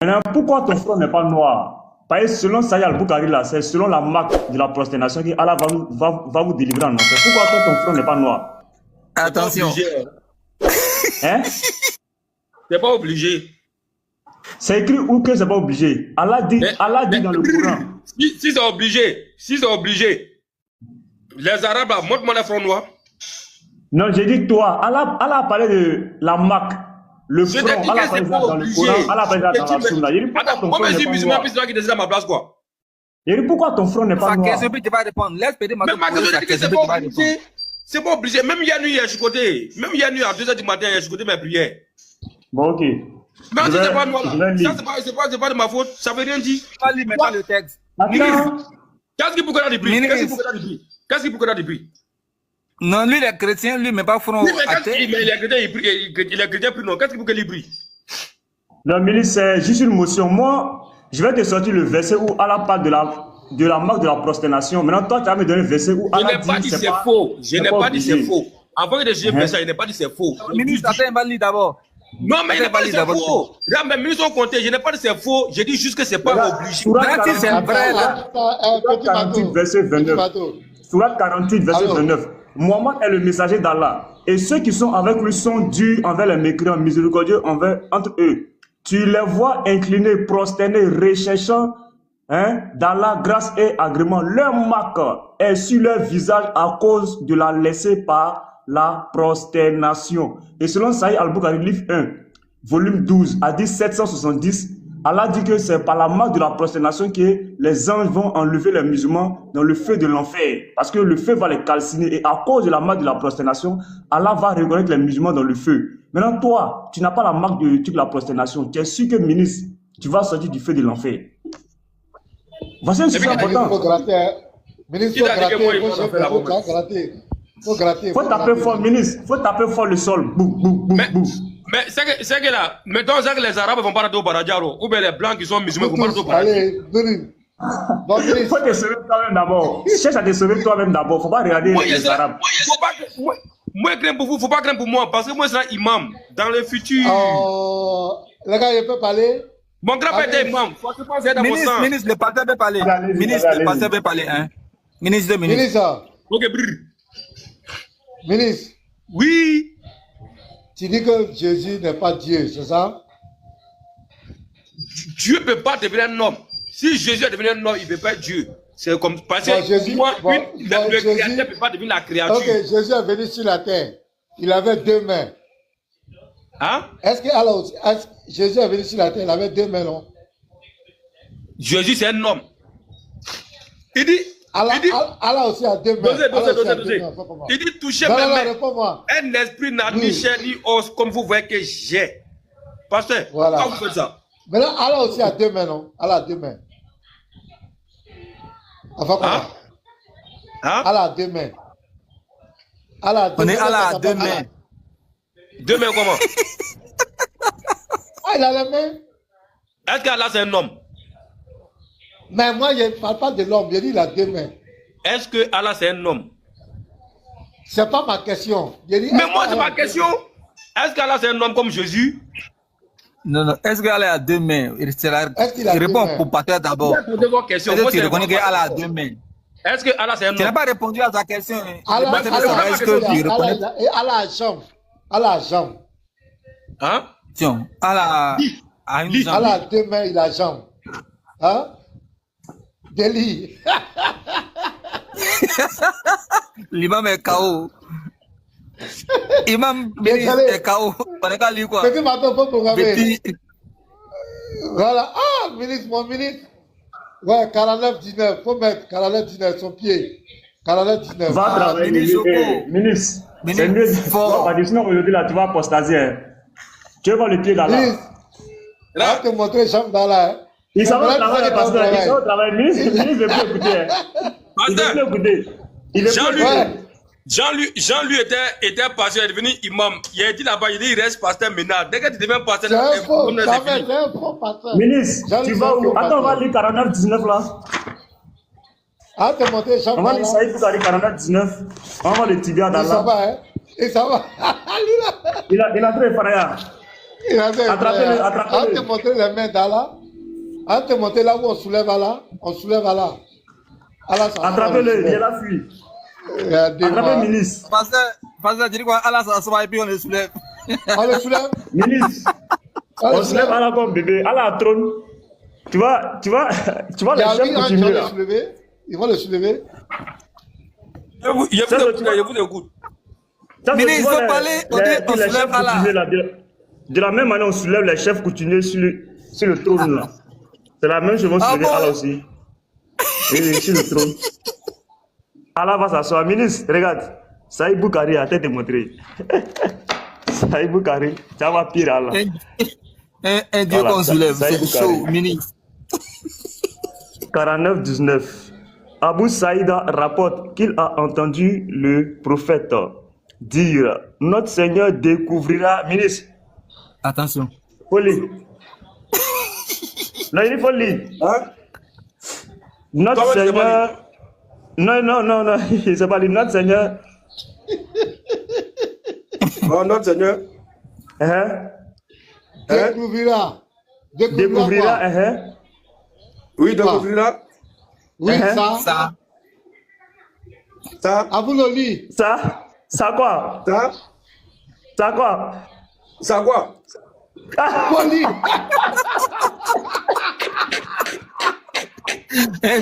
Maintenant, pourquoi ton front n'est pas noir? Parce que selon Saïd Al-Boukari, là, c'est selon la marque de la prosternation qu'Allah va vous délivrer en enfer. Pourquoi toi, ton front n'est pas noir? Attention. Hein? C'est pas obligé. C'est écrit où que c'est pas obligé. Allah dit dans le Coran. Si c'est obligé, les Arabes, là, montre-moi les fronts noirs. Non, j'ai dit toi. Allah a parlé de la marque. Le front, Allah a parlé dans le Coran. Allah a parlé dans la Sunna. Il dit pourquoi ton front n'est pas noir? Puis c'est toi qui décide à ma place, quoi. Il dit pourquoi ton front n'est pas noir? Tu vas répondre. Laisse péter ma question. C'est pas obligé. Même il y a nuit, je suis côté. Même il y a nuit à 2h du matin, je suis côté mes prières. Bon, ok. Mais si c'est pas noir, c'est pas de ma faute. Ça veut rien dire. Pas lui mettre le texte. Qu'est-ce qu'il faut qu'on a de prix? Qu'est-ce qu'il faut qu'on a de prix? Non, lui, il est chrétien, lui, mais pas front. Oui, mais il est chrétien, plus non. Qu'est-ce qu'il faut qu'il prie? Non, ministre, c'est juste une motion. Moi, je vais te sortir le verset où Allah parle de la marque de la prosternation. Maintenant, toi, tu vas me donner le verset où Allah dit je n'ai pas dit c'est faux. Je n'ai pas dit c'est faux. Avant de dire ça, je n'ai pas dit c'est faux. Ministre, attends, il va lire d'abord. Non, mais il n'est pas dit c'est faux. Là, mes ministres ont compté. Je n'ai pas dit c'est faux. J'ai dit juste que c'est pas obligé. Surat 48, verset 29. Surat 48, verset 29. Mohammed est le messager d'Allah. Et ceux qui sont avec lui sont durs envers les mécréants, miséricordieux entre eux. Tu les vois inclinés, prosternés, recherchant d'Allah grâce et agrément. Leur marque est sur leur visage à cause de la laissée par la prosternation. Et selon Saïd Al-Boukari, livre 1, volume 12, hadith 770, Allah dit que c'est par la marque de la prosternation que les anges vont enlever les musulmans dans le feu de l'enfer. Parce que le feu va les calciner. Et à cause de la marque de la prosternation, Allah va reconnaître les musulmans dans le feu. Maintenant, toi, tu n'as pas la marque de la prosternation. Tu es sûr que, ministre, tu vas sortir du feu de l'enfer. Voici un sujet important. Ministre, faut gratter. Faut taper fort, ministre. Faut taper fort le sol. Bou, bou, bou, bou. Mais c'est que là, mettons que les Arabes vont pas rentrer au Baradjaro, ou bien les Blancs qui sont musulmans vont pas rentrer au Baradjaro. Il faut te sauver toi-même d'abord. Cherche à te sauver toi-même d'abord. Faut pas regarder les Arabes. Moi, je crains pour vous, faut pas craindre pour moi, parce que moi, je serai imam dans le futur. Les gars, il peut parler. Mon grand-père était imam. Ministre, le pasteur peut parler. Ministre, le pasteur peut parler. Ministre, 2 minutes. Ministre. Ok, brr. Ministre. Oui. Tu dis que Jésus n'est pas Dieu, c'est ça? Dieu ne peut pas devenir un homme. Si Jésus est devenu un homme, il ne peut pas être Dieu. C'est comme parce que Jésus, moi, le créateur ne peut pas devenir la créature. Ok, Jésus est venu sur la terre. Il avait 2 mains. Hein? Est-ce que alors, Jésus est venu sur la terre, il avait 2 mains, non? Jésus, c'est un homme. Il dit. Allah aussi a 2 mains. Il dit toucher mes mains. Un esprit n'a ni chair ni os comme vous voyez que j'ai. Pasteur, voilà. Pourquoi vous faites ça? Maintenant, Allah aussi a 2 mains, non? Allah a 2 mains. Enfin, comment? Allah a 2 mains. Allah a 2 mains. Allah a 2 mains. 2 mains comment? Il a les mains. Est-ce qu'Allah c'est un homme? Mais moi, je ne parle pas de l'homme, je dis il a 2 mains. Est-ce que Allah c'est un homme? C'est pas ma question. Mais moi, c'est ma question. Est-ce qu'Allah c'est un homme comme Jésus? Non. Est-ce qu'Allah a 2 mains? Il répond pour pasteur d'abord. Est-ce que tu reconnais qu'Allah a 2 mains? Est-ce que Allah c'est un homme? Tu n'as pas répondu à ta question. Est-ce que tu reconnais? Allah a jambe. Allah a jambe. Hein? Tiens, Allah a une jambe. Allah a 2 mains, il a jambe. Hein? Délit. L'imam est KO. Imam est KO. On est qu'à lui quoi. Petit matin, faut programmer. Voilà. Ah, ministre, mon ministre. Ouais, 49-19. Faut mettre 49-19 son pied. 49-19. Va travailler, ministre. C'est mieux. Sinon, aujourd'hui, là, tu vas apostasier. Tu vas le pied d'Allah. Ministre. Là, te montrer jambe d'Allah. Il s'en va travailler, pasteur. Il s'en va travailler. Ministre ne veut plus écouter. Il veut plus écouter. Jean-Louis était pasteur, il est devenu imam. Il a dit là-bas, il dit il reste pasteur maintenant. Dès que tu deviens pasteur, c'est un faux pasteur. Ministre, tu vas où? Attends, on va lire 49-19 là. Ah, te montrer jambe d'Allah. On va lire Saïd Boukari 49-19. On va le tibia d'Allah. Ça va, hein? Et ça va. Il a très faraya. Il a dit, Attrapez-le, on attrapez-le. te montrer les mains d'Allah. On te montrer là où on soulève Allah. On soulève Allah. Allah, ça Attrapez-le, il est là, fuit. Regardez-moi. Attrapez ministre. Parce tu dis quoi? Allah s'assoit et puis on le soulève. On le soulève. Ministre. On se lève Allah comme bébé. Allah a trône. Tu vois Il les y a chefs un coutumiers là. le soulever. Ils vont le soulever. Je vous écoute. Ça, c'est- Ministre, tu vois il faut parler, on dit on les soulève chefs Allah. coutumiers, là, de la même manière, on soulève les chefs coutumiers sur le trône là. C'est la même chose, on Ah soulève bon? Allah aussi. Et sur le trône. Allah va s'asseoir. Ministre, regarde. Saïd Boukari a tête de montrer. Saïd Boukari, ça va pire Allah. Un Dieu Voilà, qu'on ça- soulève, ça y est, c'est carré. chaud, ministre. 49-19. Abu Saïda rapporte qu'il a entendu le prophète dire notre Seigneur découvrira. Ministre, Attention. faut lire. Non, il faut lire. Hein? Notre Toi, tu sais Seigneur. Non, c'est pas lire. Notre Seigneur. Oh, notre Seigneur. Hein, Découvrira. découvrira. quoi? Oui, découvrira. Oui, Hein? ça. Ça. À vous le lire. Ça quoi? Ça. Ça quoi? Ça quoi? Faut lire. Un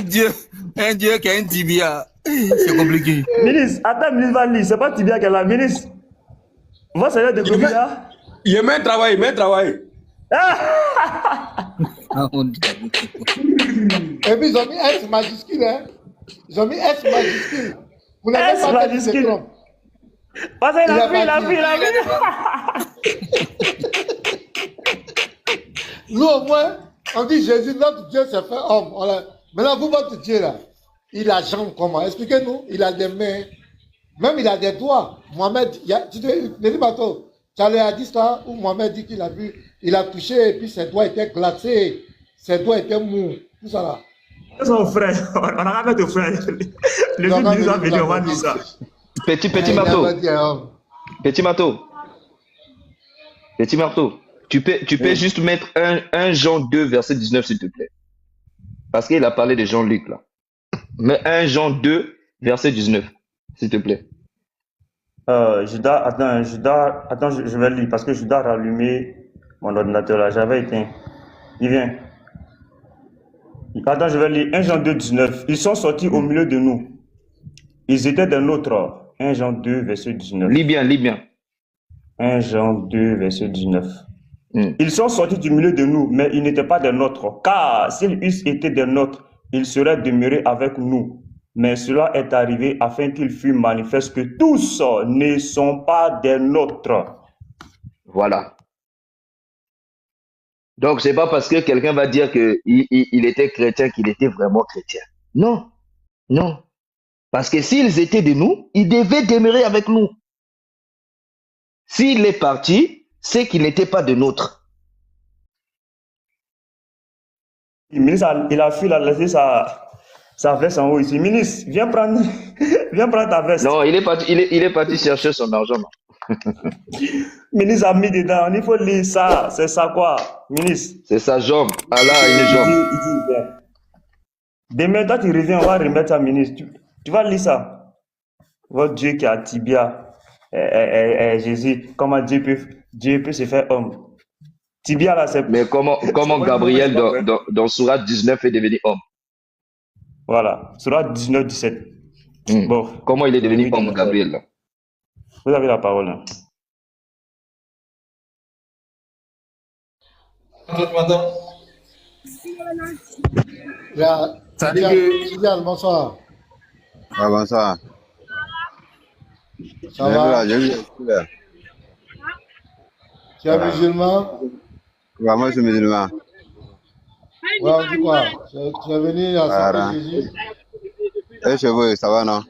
Dieu qui a un tibia. C'est compliqué. Ministre, attends, ministre va lire. C'est pas Tibia qui est là. Ministre, votre Seigneur découvrira. Il met travail, Ah, on dit. Et puis ils ont mis S majuscule. Hein. Ils ont mis S majuscule. Vous n'avez S pas fait majuscule. de trompe. Parce qu'il Il a a pris, pas dit. Nous, au moins, on dit Jésus, notre Dieu s'est fait homme. Maintenant, vous, votre Dieu, là, il a jambes comment? Expliquez-nous. Il a des mains. Même il a des doigts. Mohamed, tu dis pas trop. Tu as le hadith là où Mohamed dit qu'il a vu, il a touché et puis ses doigts étaient glacés. Ses doigts étaient mous. Tout ça là. Son frère, on a rappelé ton frère. Le Non, film non, nous a mais venu, vous on va avez dire ça. Petit Il marteau. n'a pas dit un homme. Petit marteau. Petit marteau. Tu peux juste mettre 1 Jean 2, verset 19, s'il te plaît. Parce qu'il a parlé de Jean-Luc, là. Mais 1 Jean 2, verset 19, s'il te plaît. Attends, je vais lire parce que je dois rallumer mon ordinateur là. J'avais éteint. Il vient. Attends, je vais lire 1 Jean 2, 19. Ils sont sortis au milieu de nous. Ils étaient des nôtres. 1 Jean 2, verset 19. Lis bien. 1 Jean 2, verset 19. Ils sont sortis du milieu de nous, mais ils n'étaient pas des nôtres. Car s'ils eussent été des nôtres, ils seraient demeurés avec nous. Mais cela est arrivé afin qu'il fût manifeste que tous ne sont pas des nôtres. Voilà. Donc, c'est pas parce que quelqu'un va dire qu'il était chrétien qu'il était vraiment chrétien. Non. Parce que s'ils étaient de nous, ils devaient demeurer avec nous. S'il est parti, c'est qu'il n'était pas de nôtres. Le ministre, il a fui, il a laissé sa veste en haut ici. Ministre, viens prendre ta veste. Non, il est parti chercher son argent. Non. Ministre a mis dedans, il faut lire ça. C'est ça quoi, ministre? C'est sa jambe. Allah a une jambe. Il dit, viens. Demain, toi, tu reviens, on va remettre ça, ministre. Tu vas lire ça. Votre Dieu qui a tibia, Jésus, comment Dieu peut se faire homme. Tibia là, c'est... Mais comment Gabriel dans Sourate 19 est devenu homme? Voilà, Sourate 19, 17. Bon. Comment il est devenu homme, Gabriel là? Vous avez la parole. Hein. Bonsoir. Ah, bonsoir. Ça va? Tu es musulman? Ouais, moi, je suis musulman. Ouais, on dit quoi? Tu es venu à saint Jésus? Et chez vous, ça va, non?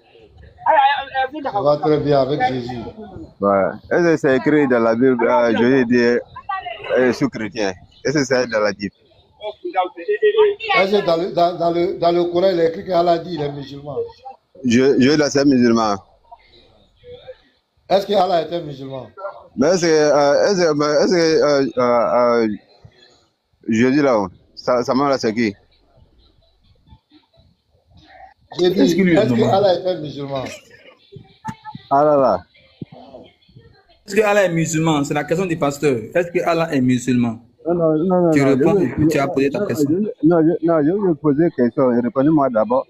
Ça va très bien avec Jésus. Ouais. Est-ce que c'est écrit dans la Bible, Jésus dit, je suis chrétien? Est-ce que c'est dans la Bible? Est-ce que dans le Coran, il est écrit qu'Allah dit qu'il est musulman? Je là, c'est musulman. Est-ce qu'Allah était musulman? Mais je dis là, ça m'a là, c'est qui? J'ai dit, est-ce que Allah est un musulman? Ah là là. Est-ce que Allah est musulman? C'est la question du pasteur. Est-ce que Allah est musulman? Non. Tu réponds, tu as posé ta question. Non, je vais poser une question. Répondez-moi d'abord.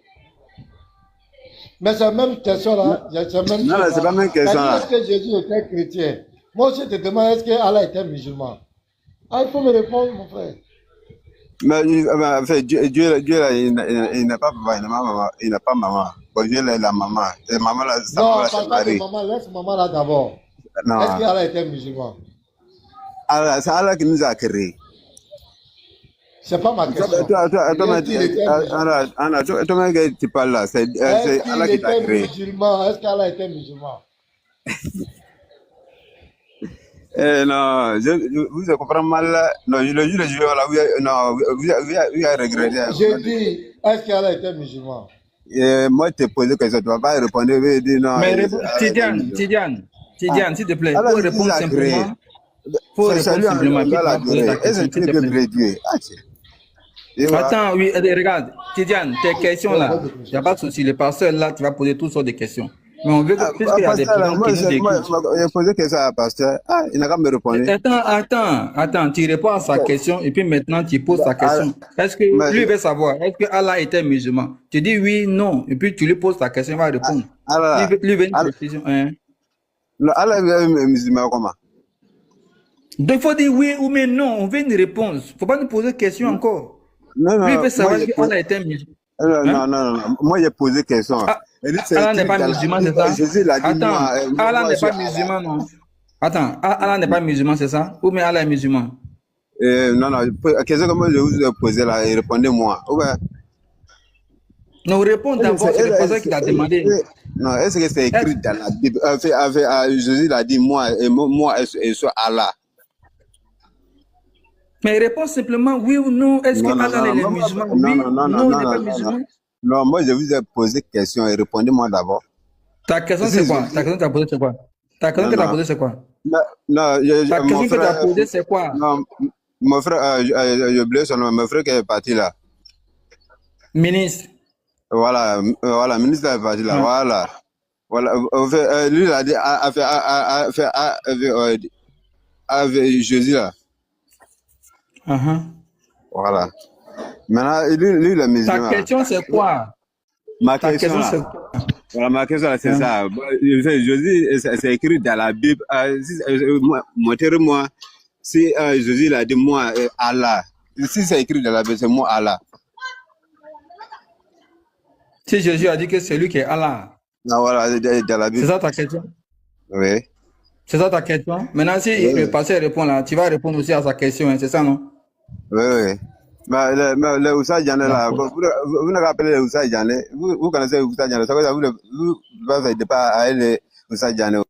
Mais c'est la même question là. Non, c'est pas la même question là. Est-ce que Jésus était chrétien? Moi aussi, je te demande, est-ce que Allah était musulman? Ah, il faut me répondre, mon frère. Mais Dieu là, il n'a pas papa, il n'a pas maman. Bon, Dieu là, il a maman. Et maman là, sa maman, c'est Marie. Maman, laisse maman là d'abord. Non. Est-ce qu'Allah était musulman? C'est Allah qui nous a créés. C'est pas ma question. Toi, tu parles là, c'est Allah qui t'a créé. Est-ce qu'Allah était musulman? Non, vous comprenez mal là. Non, le juge là, vous avez regretté. J'ai dit, est-ce qu'Allah était musulman? Moi, je te pose une question, tu ne vas pas répondre. Non. Mais Tidiane, s'il te plaît, pour répondre simplement. Pour répondre simplement, est-ce que tu peux prier Dieu? Attends, oui, regarde, Tidiane, tes questions là, il n'y a pas de souci. Le pasteur là, tu vas poser toutes sortes de questions. Mais on veut que, puisqu'il y a des gens qui nous écoutent. J'ai posé question à la pasteur. Ah, il n'a qu'à me répondre. Attends, tu réponds à sa question et puis maintenant tu poses ta question. Est-ce que lui veut savoir, est-ce que Allah était musulman? Tu dis oui, non, et puis tu lui poses ta question, il va répondre. Lui veut une précision. Allah est musulman comment? Donc il faut dire oui ou mais non, on veut une réponse. Il ne faut pas nous poser de questions encore. Non. Lui il veut savoir que Allah était musulman. Non. Moi, j'ai posé question. Allah n'est pas musulman, c'est ça? Attends, Allah n'est pas musulman, non? Attends, Allah n'est pas musulman, c'est ça? Ou mais Allah est musulman? Non. Question que moi je vous ai posé là, et répondez-moi. Non, réponds d'abord, c'est le pasteur qui t'a demandé. Non, est-ce que c'est écrit dans la Bible? Jésus l'a dit, moi et soit Allah. Mais réponds simplement oui ou non. Est-ce que Allah est musulman? Oui, non, il n'est pas musulman. Non, moi je vous ai posé question et répondez-moi d'abord. Ta question c'est quoi? Ta question que tu as posée c'est quoi? Ta question que tu as posée c'est quoi? Non, ta question que tu as posée c'est quoi? Non, mon frère, j'ai oublié son nom, mon frère qui est parti là. Ministre. Voilà, ministre est parti là, voilà. Lui il a dit, avec Jésus là. Voilà. Maintenant, lui, le musulman. Ta question, c'est quoi? Ma question, c'est quoi? Voilà, ma question, c'est ça. Jésus, c'est écrit dans la Bible. Montrez-moi si Jésus a dit moi, Allah. Si c'est écrit dans la Bible, c'est moi, Allah. Si Jésus a dit que c'est lui qui est Allah. Non, voilà, dans la Bible. C'est ça ta question? Oui. C'est ça ta question? Maintenant, si le pasteur répond là, tu vas répondre aussi à sa question, hein, c'est ça, non? Oui. Mais le Oussa Djane là, vous n'avez appelé le Oussa Djane, vous connaissez le Oussa Djane, ça veut dire que vous ne faites pas à le Oussa Djane.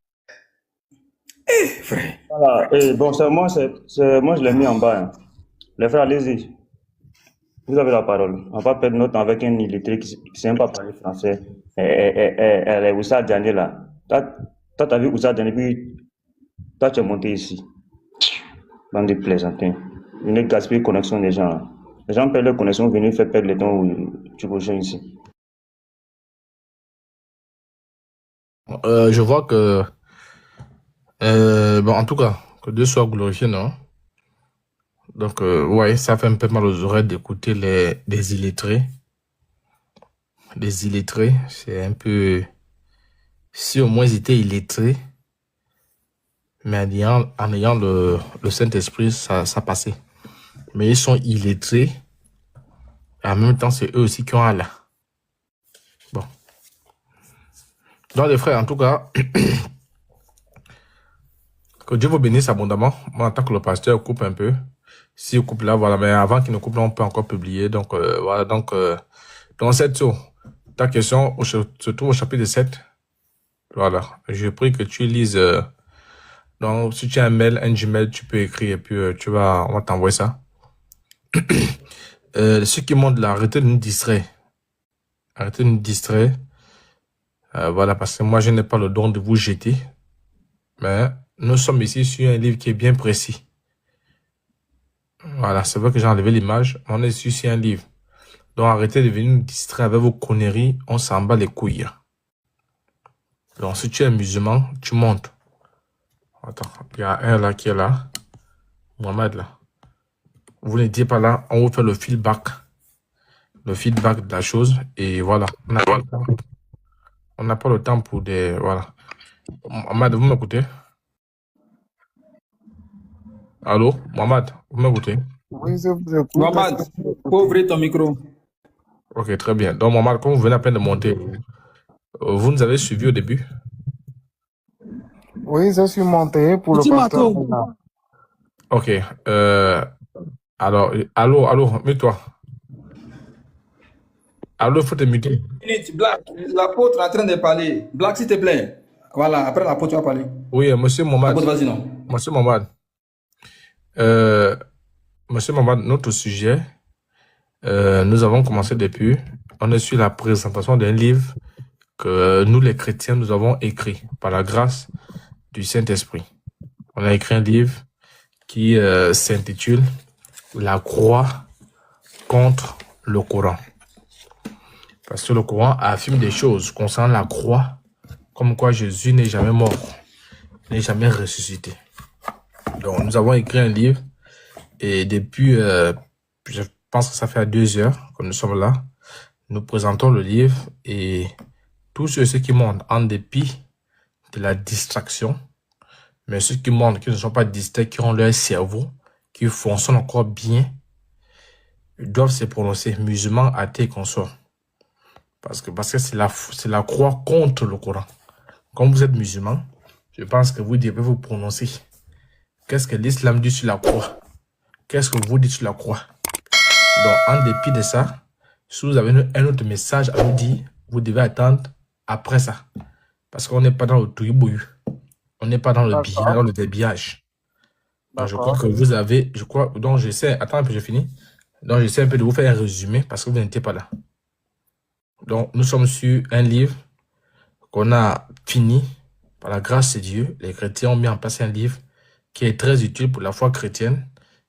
Frère. Voilà, bon, moi je l'ai mis en bas. Hein. Les frères, allez-y. Vous avez la parole. On va perdre notre temps avec un illettré qui ne sait même pas parler français. Elle est Oussa Djane là. Toi, tu as vu Oussa Djane, puis toi, tu es monté ici. Bande de plaisantins. Venez gaspiller la connexion des gens. Là. Les gens perdent leur connexion, venez faire perdre le temps où tu rejoins ici. Je vois que, bon, en tout cas, que Dieu soit glorifié, non? Donc, ouais, ça fait un peu mal aux oreilles d'écouter les illettrés. Les illettrés, c'est un peu... Si au moins ils étaient illettrés, mais en ayant le Saint-Esprit, ça passait. Mais ils sont illettrés. Et en même temps, c'est eux aussi qui ont Allah. Bon. Donc, les frères, en tout cas, que Dieu vous bénisse abondamment. Moi, en tant que le pasteur, coupe un peu. Si vous coupez là, voilà. Mais avant qu'il ne coupe là, on peut encore publier. Donc, voilà. Donc, dans cette tour, ta question se trouve au chapitre 7. Voilà. Je prie que tu lises. Donc, si tu as un mail, un Gmail, tu peux écrire et puis on va t'envoyer ça. Ce qui montre là, arrêtez de nous distraire. Arrêtez de nous distraire. Voilà, parce que moi, je n'ai pas le don de vous jeter. Mais Nous sommes ici sur un livre qui est bien précis. Voilà, c'est vrai que j'ai enlevé l'image. On est ici sur un livre. Donc arrêtez de venir nous distraire avec vos conneries. On s'en bat les couilles. Donc si tu es musulman, tu montes. Attends, il y a un là qui est là. Mohamed là. Vous ne dites pas là, on vous fait le feedback. Le feedback de la chose. Et voilà. On n'a pas le temps pour des... Voilà. Mohamed, vous m'écoutez? Allô, Mohamed, vous m'écoutez? Oui, je vous écoute. Mohamed, faut ouvrir ton micro. Ok, très bien. Donc, Mohamed, quand vous venez à peine de monter, vous nous avez suivi au début? Oui, je suis monté pour le pasteur. Ok. Alors, allô, mets-toi. Allô, il faut te muter. Black, l'apôtre est en train de parler. Black, s'il te plaît. Voilà, après l'apôtre, tu vas parler. Oui, monsieur Mohamed. Vas-y, non. Monsieur Mohamed. Monsieur Mohamed, notre sujet, nous avons commencé depuis. On est sur la présentation d'un livre que nous, les chrétiens, nous avons écrit par la grâce du Saint-Esprit. On a écrit un livre qui s'intitule La croix contre le Coran. Parce que le Coran affirme des choses concernant la croix, comme quoi Jésus n'est jamais mort, n'est jamais ressuscité. Donc, nous avons écrit un livre et depuis, je pense que ça fait 2 heures que nous sommes là. Nous présentons le livre et tous ceux qui montent en dépit de la distraction, mais ceux qui montent, qui ne sont pas distraits, qui ont leur cerveau, qui fonctionnent encore bien, doivent se prononcer musulmans, athées et consorts. Parce que c'est la croix contre le Coran. Comme vous êtes musulman, je pense que vous devez vous prononcer. Qu'est-ce que l'islam dit sur la croix? Qu'est-ce que vous dites sur la croix? Donc, en dépit de ça, si vous avez un autre message à nous dire, vous devez attendre après ça. Parce qu'on n'est pas dans le touibouillou. On n'est pas dans le débillage. Donc, je crois que vous avez... Donc, j'essaie... Attends un peu, je finis. Donc, j'essaie un peu de vous faire un résumé parce que vous n'étiez pas là. Donc, nous sommes sur un livre qu'on a fini par la grâce de Dieu. Les chrétiens ont mis en place un livre qui est très utile pour la foi chrétienne,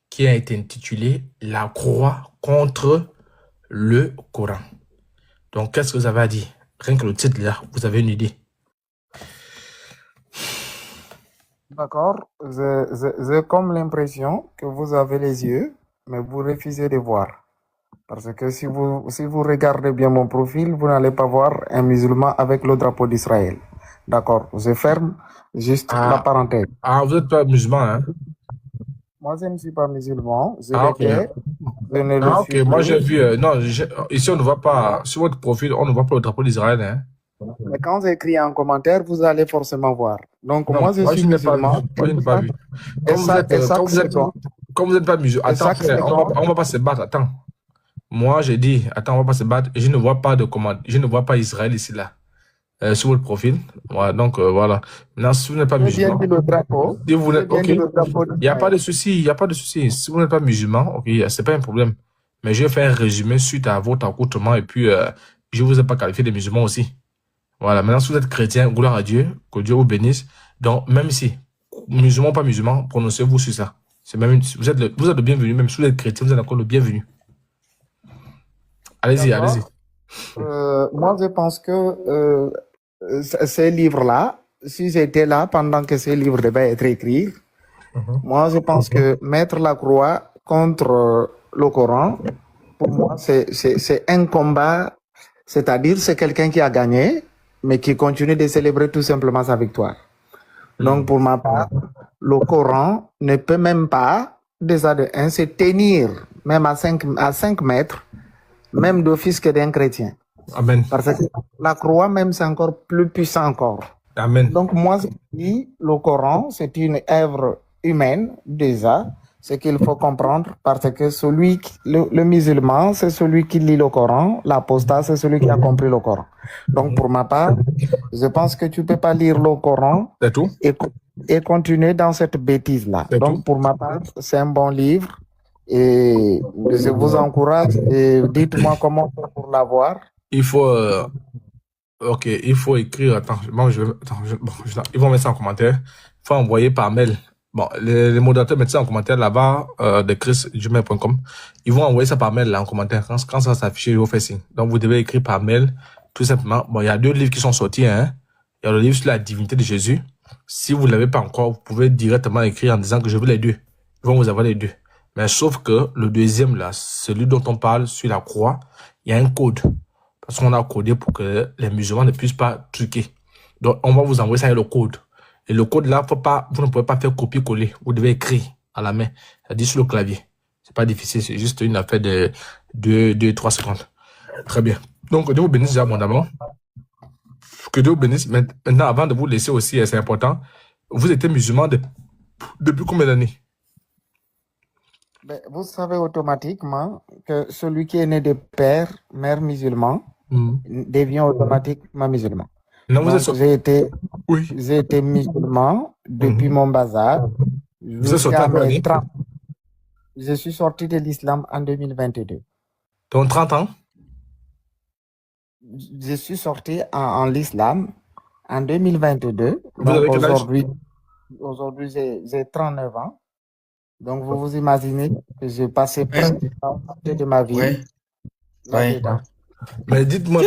qui a été intitulé « La croix contre le Coran ». Donc, qu'est-ce que vous avez à dire? Rien que le titre là, vous avez une idée. D'accord. J'ai comme l'impression que vous avez les yeux, mais vous refusez de voir. Parce que si vous regardez bien mon profil, vous n'allez pas voir un musulman avec le drapeau d'Israël. D'accord. Je ferme juste la parenthèse. Ah, vous n'êtes pas musulman, hein? Moi, je ne suis pas musulman. Je ok, moi j'ai vu. Ici, on ne voit pas. Sur votre profil, on ne voit pas le drapeau d'Israël, hein? Mais quand j'écris en commentaire, vous allez forcément voir. Donc, moi, je suis musulman. Moi, je n'ai pas vu. Comme vous n'êtes pas musulman, attends, on ne va pas se battre. Attends. Moi, j'ai dit, attends, on ne va pas se battre. Je ne vois pas je ne vois pas Israël ici, là. Sur votre profil. Voilà, donc, voilà. Maintenant, si vous n'êtes pas musulman. Ok. Il n'y a pas de souci. Il n'y a pas de souci. Si vous n'êtes pas musulman, ok, ce n'est pas un problème. Mais je vais faire un résumé suite à votre accoutrement et puis, je ne vous ai pas qualifié de musulman aussi. Voilà, maintenant, si vous êtes chrétien, gloire à Dieu, que Dieu vous bénisse. Donc, même si, musulman ou pas musulman, prononcez-vous sur ça. Vous êtes le bienvenu, même si vous êtes chrétien, vous êtes encore le bienvenu. Allez-y, allez-y. Moi, je pense que ces livres-là, si j'étais là pendant que ces livres devaient être écrits, moi, je pense que mettre la croix contre le Coran, pour moi, c'est un combat, c'est-à-dire c'est quelqu'un qui a gagné, mais qui continue de célébrer tout simplement sa victoire. Donc, pour ma part, le Coran ne peut même pas, déjà de un, se tenir même à 5 mètres, même d'office que d'un chrétien. Amen. Parce que la croix même, c'est encore plus puissant encore. Amen. Donc, moi, je dis, le Coran, c'est une œuvre humaine, déjà, ce qu'il faut comprendre, parce que le musulman, c'est celui qui lit le Coran, l'apostat, c'est celui qui a compris le Coran. Donc, pour ma part, je pense que tu ne peux pas lire le Coran et continuer dans cette bêtise-là. Donc, pour ma part, c'est un bon livre et je vous encourage et dites-moi comment faire pour l'avoir. Il faut... Ok, il faut écrire... Attends, ils vont mettre ça en commentaire. faut envoyer par mail. Bon, les modérateurs mettent ça en commentaire là-bas, de chrisgmail.com. Ils vont envoyer ça par mail là en commentaire. Quand ça s'affiche, ils vont faire signe. Donc, vous devez écrire par mail, tout simplement. Bon, il y a 2 livres qui sont sortis, hein. Il y a le livre sur la divinité de Jésus. Si vous ne l'avez pas encore, vous pouvez directement écrire en disant que je veux les 2. Ils vont vous avoir les 2. Mais sauf que le deuxième là, celui dont on parle sur la croix, il y a un code. Parce qu'on a codé pour que les musulmans ne puissent pas truquer. Donc, on va vous envoyer ça avec le code. Et le code là, vous ne pouvez pas faire copier-coller. Vous devez écrire à la main. C'est-à-dire sur le clavier. C'est pas difficile, c'est juste une affaire de 2-3 secondes. Très bien. Donc, Dieu vous bénisse déjà abondamment. Que Dieu vous bénisse. Maintenant, avant de vous laisser aussi, c'est important. Vous étiez musulman depuis combien d'années? Ben, vous savez automatiquement que celui qui est né de père, mère musulman, devient automatiquement musulman. Non, Donc, j'ai été musulman depuis mon bas âge jusqu'à mes 30. Je suis sorti de l'islam en 2022. Donc 30 ans? Je suis sorti en l'islam en 2022. Vous avez quel âge? Aujourd'hui, j'ai 39 ans. Donc, vous vous imaginez que j'ai passé pratiquement de ma vie là-dedans. Mais dites-moi,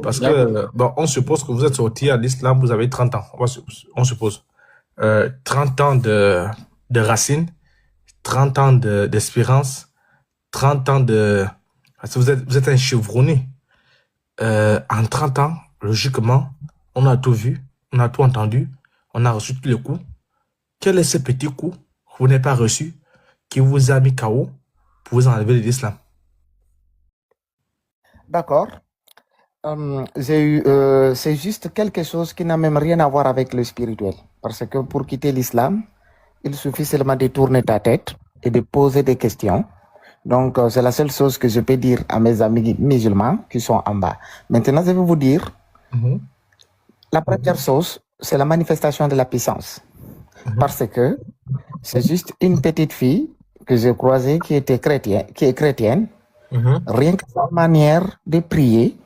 parce que bon, on suppose que vous êtes sorti à l'islam, vous avez 30 ans. On suppose. 30 ans de racines, 30 ans d'espérance, 30 ans de... Parce que vous êtes un chevronné. En 30 ans, logiquement, on a tout vu, on a tout entendu, on a reçu tous les coups. Quel est ce petit coup que vous n'avez pas reçu qui vous a mis KO pour vous enlever de l'islam? D'accord. C'est juste quelque chose qui n'a même rien à voir avec le spirituel. Parce que pour quitter l'islam, il suffit seulement de tourner ta tête et de poser des questions. Donc, c'est la seule chose que je peux dire à mes amis musulmans qui sont en bas. Maintenant, je vais vous dire, la première chose, c'est la manifestation de la puissance. Parce que c'est juste une petite fille que j'ai croisée qui est chrétienne. Rien que sa manière de prier,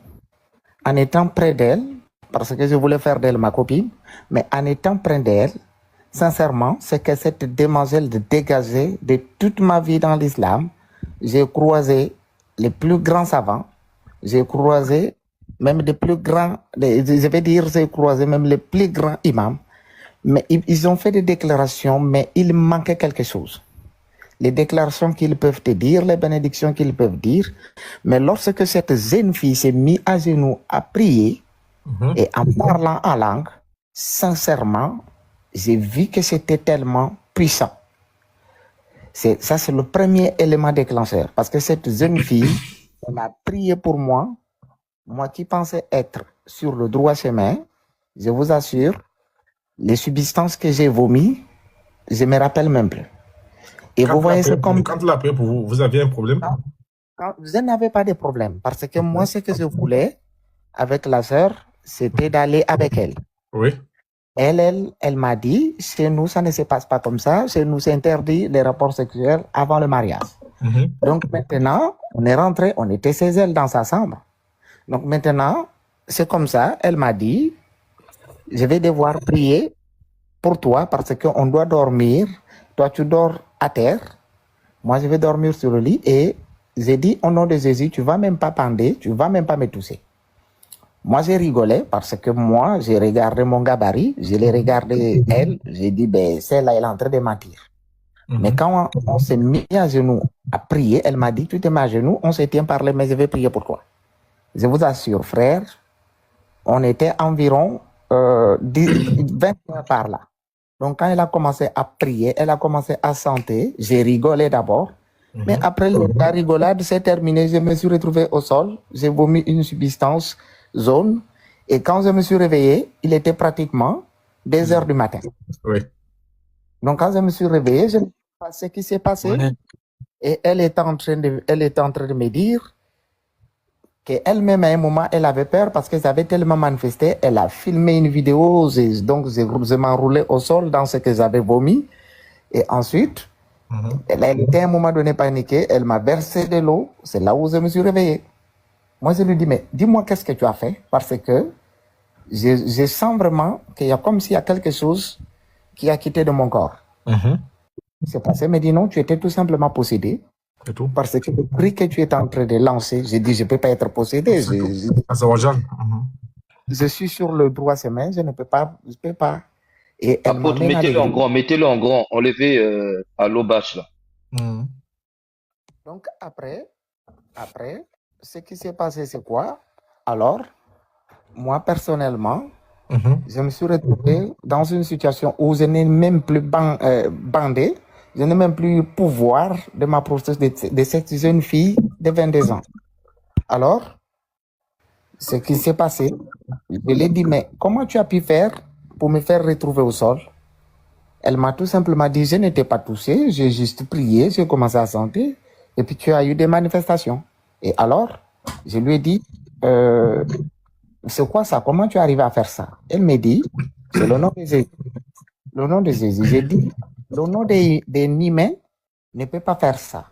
en étant près d'elle, parce que je voulais faire d'elle ma copine, mais en étant près d'elle, sincèrement, c'est que cette demoiselle de dégager de toute ma vie dans l'islam. J'ai croisé les plus grands savants, j'ai croisé même des plus grands, je vais dire, j'ai croisé même les plus grands imams, mais ils ont fait des déclarations, mais il manquait quelque chose. Les déclarations qu'ils peuvent te dire, les bénédictions qu'ils peuvent dire. Mais lorsque cette jeune fille s'est mise à genoux à prier et en parlant en langue, sincèrement, j'ai vu que c'était tellement puissant. Ça, c'est le premier élément déclencheur. Parce que cette jeune fille, elle a prié pour moi qui pensais être sur le droit chemin. Je vous assure, les substances que j'ai vomies, je ne me rappelle même plus. Et vous voyez, c'est comme... Quand elle a prié pour vous, vous aviez un problème? Je n'avais pas de problème. Parce que moi, ce que je voulais, avec la sœur, c'était d'aller avec elle. Oui. Elle m'a dit, chez nous, ça ne se passe pas comme ça. Chez nous, c'est interdit les rapports sexuels avant le mariage. Donc maintenant, on est rentré, on était chez elle dans sa chambre. Donc maintenant, c'est comme ça. Elle m'a dit, je vais devoir prier pour toi parce qu'on doit dormir. Toi, tu dors à terre. Moi, je vais dormir sur le lit. Et j'ai dit, au nom de Jésus, tu ne vas même pas pender, tu ne vas même pas me toucher. Moi, j'ai rigolé parce que moi, j'ai regardé mon gabarit, je l'ai regardé elle, j'ai dit, ben, celle-là, elle est en train de mentir. Mais quand on s'est mis à genoux à prier, elle m'a dit, tu te mets à genoux, on se tient par les mains, je vais prier pour toi. Je vous assure, frère, on était environ 20 heures par là. Donc, quand elle a commencé à prier, elle a commencé à chanter, j'ai rigolé d'abord. Mais après, la rigolade s'est terminée, je me suis retrouvé au sol, j'ai vomi une substance jaune. Et quand je me suis réveillé, il était pratiquement 2 heures du matin. Oui. Donc, quand je me suis réveillé, je ne sais pas ce qui s'est passé. Et elle était en train de me dire qu'elle-même, à un moment, elle avait peur parce qu'elle avait tellement manifesté. Elle a filmé une vidéo, donc je m'enroulais au sol dans ce que j'avais vomi. Et ensuite, elle était à un moment donné paniquée. Elle m'a versé de l'eau. C'est là où je me suis réveillé. Moi, je lui dis, mais dis-moi qu'est-ce que tu as fait? Parce que je sens vraiment qu'il y a comme s'il y a quelque chose qui a quitté de mon corps. C'est passé, mais dit non, tu étais tout simplement possédé. C'est tout. Parce que le prix que tu étais en train de lancer, j'ai dit, je ne peux pas être possédé. Je suis sur le droit chemin, je ne peux pas. Et apôtre, mettez-le en grand, enlevez à l'Obash là. Donc après, ce qui s'est passé, c'est quoi? Alors, moi personnellement, je me suis retrouvé dans une situation où je n'ai même plus bandé, je n'ai même plus pouvoir de m'approcher de cette jeune fille de 22 ans. Alors, ce qui s'est passé, je lui ai dit, mais comment tu as pu faire pour me faire retrouver au sol? Elle m'a tout simplement dit, je n'étais pas touché, j'ai juste prié, j'ai commencé à sentir, et puis tu as eu des manifestations. Et alors, je lui ai dit, c'est quoi ça? Comment tu es arrivé à faire ça? Elle me dit, c'est le nom de Jésus. Le nom de Jésus. J'ai dit, le nom des humains ne peut pas faire ça.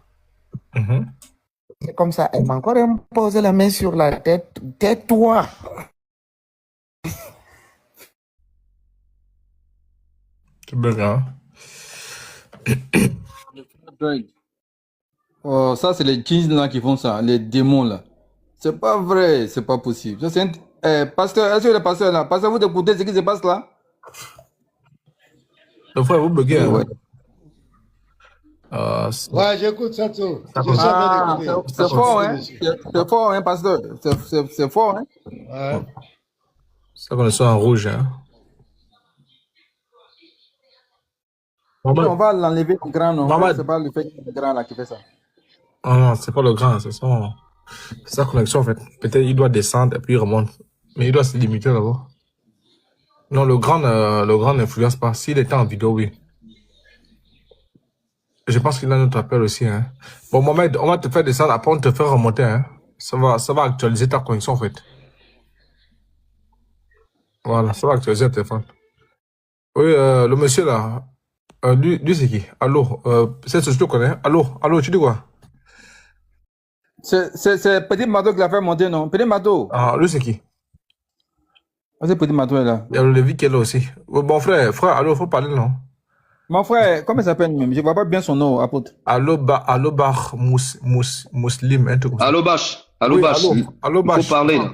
C'est comme ça. Elle m'a encore posé la main sur la tête. Tais-toi. C'est bien, Oh, ça, c'est les djinns là qui font ça, les démons là. C'est pas vrai, c'est pas possible. Ça, c'est pasteur, est-ce que le pasteur là, pasteur, vous écoutez ce qui se passe là? Le frère, vous buguez. Ouais, j'écoute ça tout. C'est fort, hein? C'est fort, hein, pasteur? C'est fort, hein? Ouais. Ça qu'on est en rouge, hein? On va l'enlever le grand, non? C'est pas le fait que c'est le grand là qui fait ça. Non, c'est pas le grand, c'est sa connexion en fait. Peut-être il doit descendre et puis il remonte. Mais il doit se limiter d'abord. Non, le grand n'influence pas. S'il était en vidéo, oui. Je pense qu'il a notre appel aussi. Hein. Bon, Mohamed, on va te faire descendre, après on te fait remonter. Hein. Ça va actualiser ta connexion en fait. Voilà, ça va actualiser le téléphone. Oui, le monsieur là, lui c'est qui? Allô, c'est ce que tu connais? Allô, tu dis quoi? C'est Petit Mato qui l'a fait monter, non? Petit Mato. Ah, lui c'est qui? C'est Petit Mato est là. Il y a le Lévi qui est là aussi. Bon frère, allô, faut parler non? Mon frère, comment il s'appelle même? Je ne vois pas bien son nom, apôtre. Allobach Muslim, un truc comme ça. Allobach. Oui, Allobach. Il faut parler là.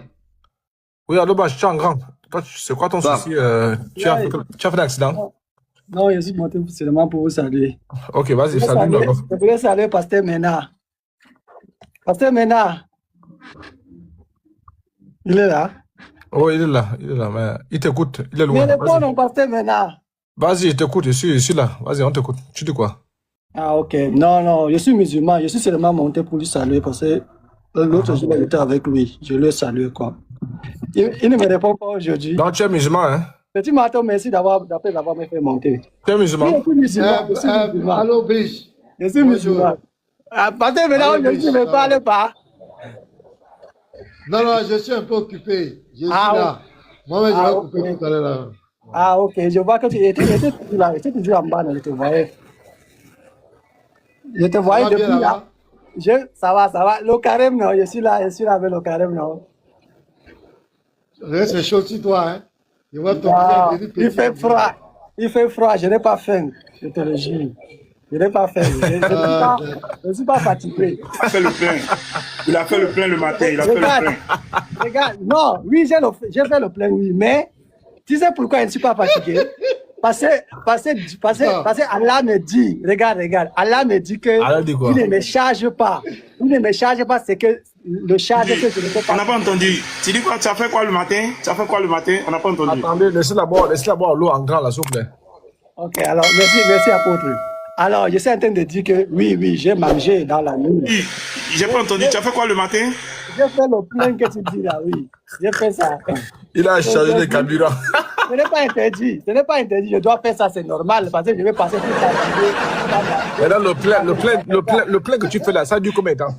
Oui, Allobach, tu es en grand. Toi, c'est quoi ton souci? Tu as fait un accident? Non, je suis monté seulement pour vous saluer. Ok, vas-y, salut. Je voulais saluer Pasteur Mena. Pasteur Mena. Il est là? Oh, il est là, mais il t'écoute, il est loin. Mais réponds non, Pasteur Mena. Vas-y, je t'écoute, je suis là. Vas-y, on t'écoute. Tu dis quoi? Ah, ok. Non, je suis musulman. Je suis seulement monté pour lui saluer parce que l'autre jour, il était avec lui. Je lui ai salué, quoi. Il ne me répond pas aujourd'hui. Donc, tu es musulman, hein? Petit Matin, merci d'avoir me fait monter. Tu es musulman? Je suis musulman. Allô, biche. Je suis musulman. Pasteur Mena, je ne me parle pas. Non, je suis un peu occupé. Je suis là. Moi, je vais couper tout à l'heure. Ah, ok. Je vois que tu étais là. Tu étais toujours en bas, je te voyais. Je te voyais depuis là. Ça va. Le carême, non. Je suis là avec le carême, non. C'est chaud sur toi, hein. Il fait froid. Je n'ai pas faim. Je te le jure. Je n'ai pas faim. Je ne suis pas fatigué. Il a fait le plein. Il a fait le plein le matin. Il a fait le plein. Regarde, non, oui, j'ai fait le plein, oui, mais tu sais pourquoi je ne suis pas fatigué? Parce que Allah me dit, regarde, Allah me dit que il ne me charge pas. Il ne me charge pas, c'est que le charge que je ne peux pas. On n'a pas entendu. Tu dis quoi? Tu as fait quoi le matin? On n'a pas entendu. Attendez, laissez-la boire l'eau en grand, là, s'il vous plaît. Ok, alors, merci, apôtre. Alors, je suis en train de dire que oui, j'ai mangé dans la nuit. Oui, j'ai pas entendu. Tu as fait quoi le matin? J'ai fait le plein que tu dis là, oui. J'ai fait ça. Il a chargé le carburant. Ce n'est pas interdit. Je dois faire ça, c'est normal parce que je vais passer toute la journée. Maintenant, le plein que tu fais là, ça dure combien de temps?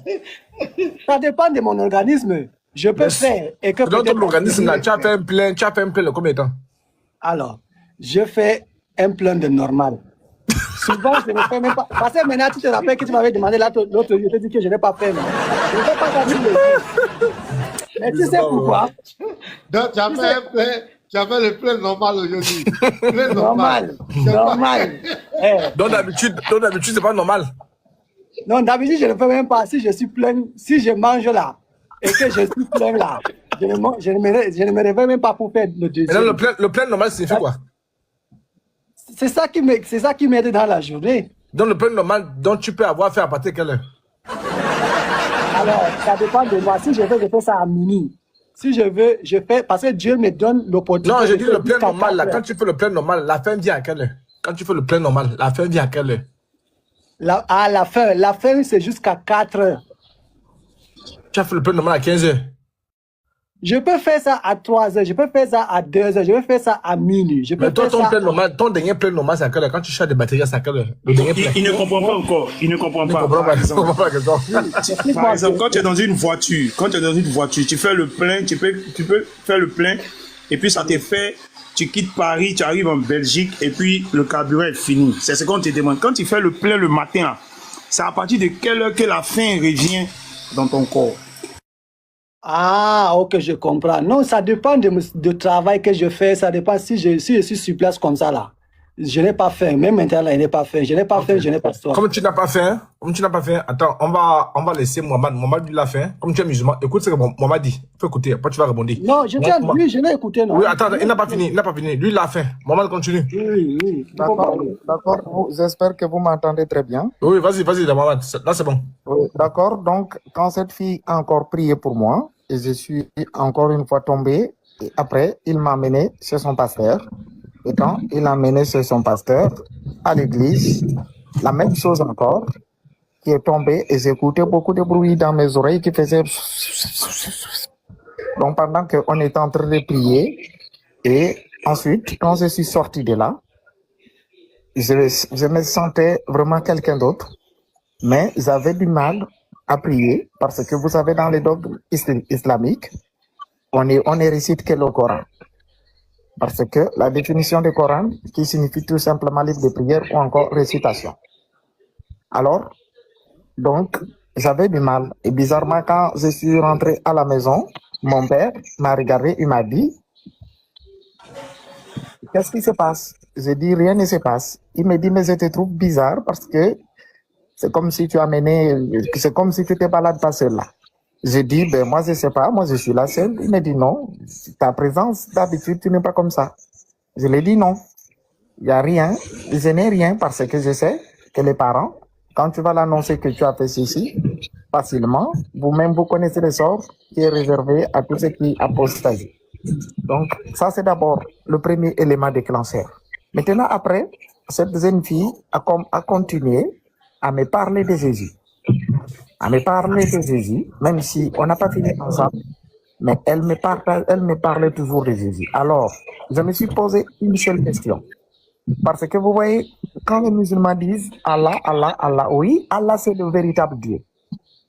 Ça dépend de mon organisme. Je peux faire. Et que dans ton organisme, là, tu as fait un plein de combien de temps? Alors, je fais un plein de normal. Souvent, je ne fais même pas. Parce que maintenant, tu te rappelles que tu m'avais demandé l'autre jour, je t'ai dit que je n'ai pas fait. Non. Je ne fais pas ça tous les jours. Mais tu sais pourquoi? Donc, tu as fait le plein normal aujourd'hui. Plein normal. Normal. Donc, d'habitude, c'est pas normal. Non, d'habitude, je ne fais même pas. Si je suis plein, si je mange là, et que je suis plein là, je ne me réveille même pas pour faire le deuxième. Mais là, le plein normal, c'est quoi? C'est ça qui m'aide dans la journée. Donc, le plein normal, donc tu peux avoir fait à partir de quelle heure? Alors, ça dépend de moi. Si je veux, je fais ça à minuit. Si je veux, je fais, parce que Dieu me donne l'opportunité. Non, je dis le plein normal, là. Quand tu fais le plein normal, la fin vient à quelle heure? Quand tu fais le plein normal, la fin vient à quelle heure? La fin, c'est jusqu'à 4 heures. Tu as fait le plein normal à 15 heures? Je peux faire ça à 3 heures, je peux faire ça à 2 heures, je peux faire ça à minuit. Mais toi, ton dernier plein normal, c'est à quelle heure? Quand tu charges des batteries, c'est à quelle heure? Il ne comprend pas encore. Il ne comprend pas. Par exemple, quand tu es dans une voiture, tu fais le plein, tu peux faire le plein, et puis ça te fait, tu quittes Paris, tu arrives en Belgique, et puis le carburant est fini. C'est ce qu'on te demande. Quand tu fais le plein le matin, là, c'est à partir de quelle heure que la faim revient dans ton corps? Ah, ok, je comprends. Non, ça dépend du travail que je fais. Ça dépend si je suis sur place comme ça là. Je n'ai pas faim. Même maintenant là, il n'est pas faim. Je n'ai pas faim, je n'ai pas soif. Comme tu n'as pas faim, attends, on va laisser Mohamed. Mohamed, lui, l'a faim. Comme tu es musulman, écoute ce que Mohamed dit. Faut écouter, après tu vas rebondir. Non, je l'ai écouté. Non. Oui, attends, il n'a pas fini. Lui, il a faim. Mohamed, continue. Oui. D'accord. J'espère que vous m'entendez très bien. Oui, vas-y, Mohamed. Là, c'est bon. Oui, d'accord. Donc, quand cette fille a encore prié pour moi, et je suis encore une fois tombé, et après, il m'a amené chez son pasteur. Et quand il l'a amené chez son pasteur, à l'église, la même chose encore, qui est tombé, et j'écoutais beaucoup de bruit dans mes oreilles qui faisait... Donc, pendant qu'on était en train de prier, et ensuite, quand je suis sorti de là, je me sentais vraiment quelqu'un d'autre, mais j'avais du mal à prier, parce que vous savez, dans les dogmes islamiques, on ne récite que le Coran. Parce que la définition du Coran, qui signifie tout simplement livre de prière ou encore récitation. Alors, donc, j'avais du mal. Et bizarrement, quand je suis rentré à la maison, mon père m'a regardé, il m'a dit, qu'est-ce qui se passe? J'ai dit, rien ne se passe. Il me dit, mais je te trouve bizarre parce que c'est comme si tu c'est comme si tu te balades pas seul là. J'ai dit, ben moi je sais pas, moi je suis là seul. Il me dit non, ta présence d'habitude tu n'es pas comme ça. Je lui ai dit non, il n'y a rien, je n'ai rien parce que je sais que les parents, quand tu vas l'annoncer que tu as fait ceci, facilement, vous-même vous connaissez le sort qui est réservé à tous ceux qui apostasient. Donc ça c'est d'abord le premier élément déclencheur. Maintenant après, cette jeune fille a continué à me parler de Jésus. Même si on n'a pas fini ensemble, mais elle me parlait toujours de Jésus. Alors, je me suis posé une seule question. Parce que vous voyez, quand les musulmans disent Allah, Allah, Allah, oui, Allah c'est le véritable Dieu.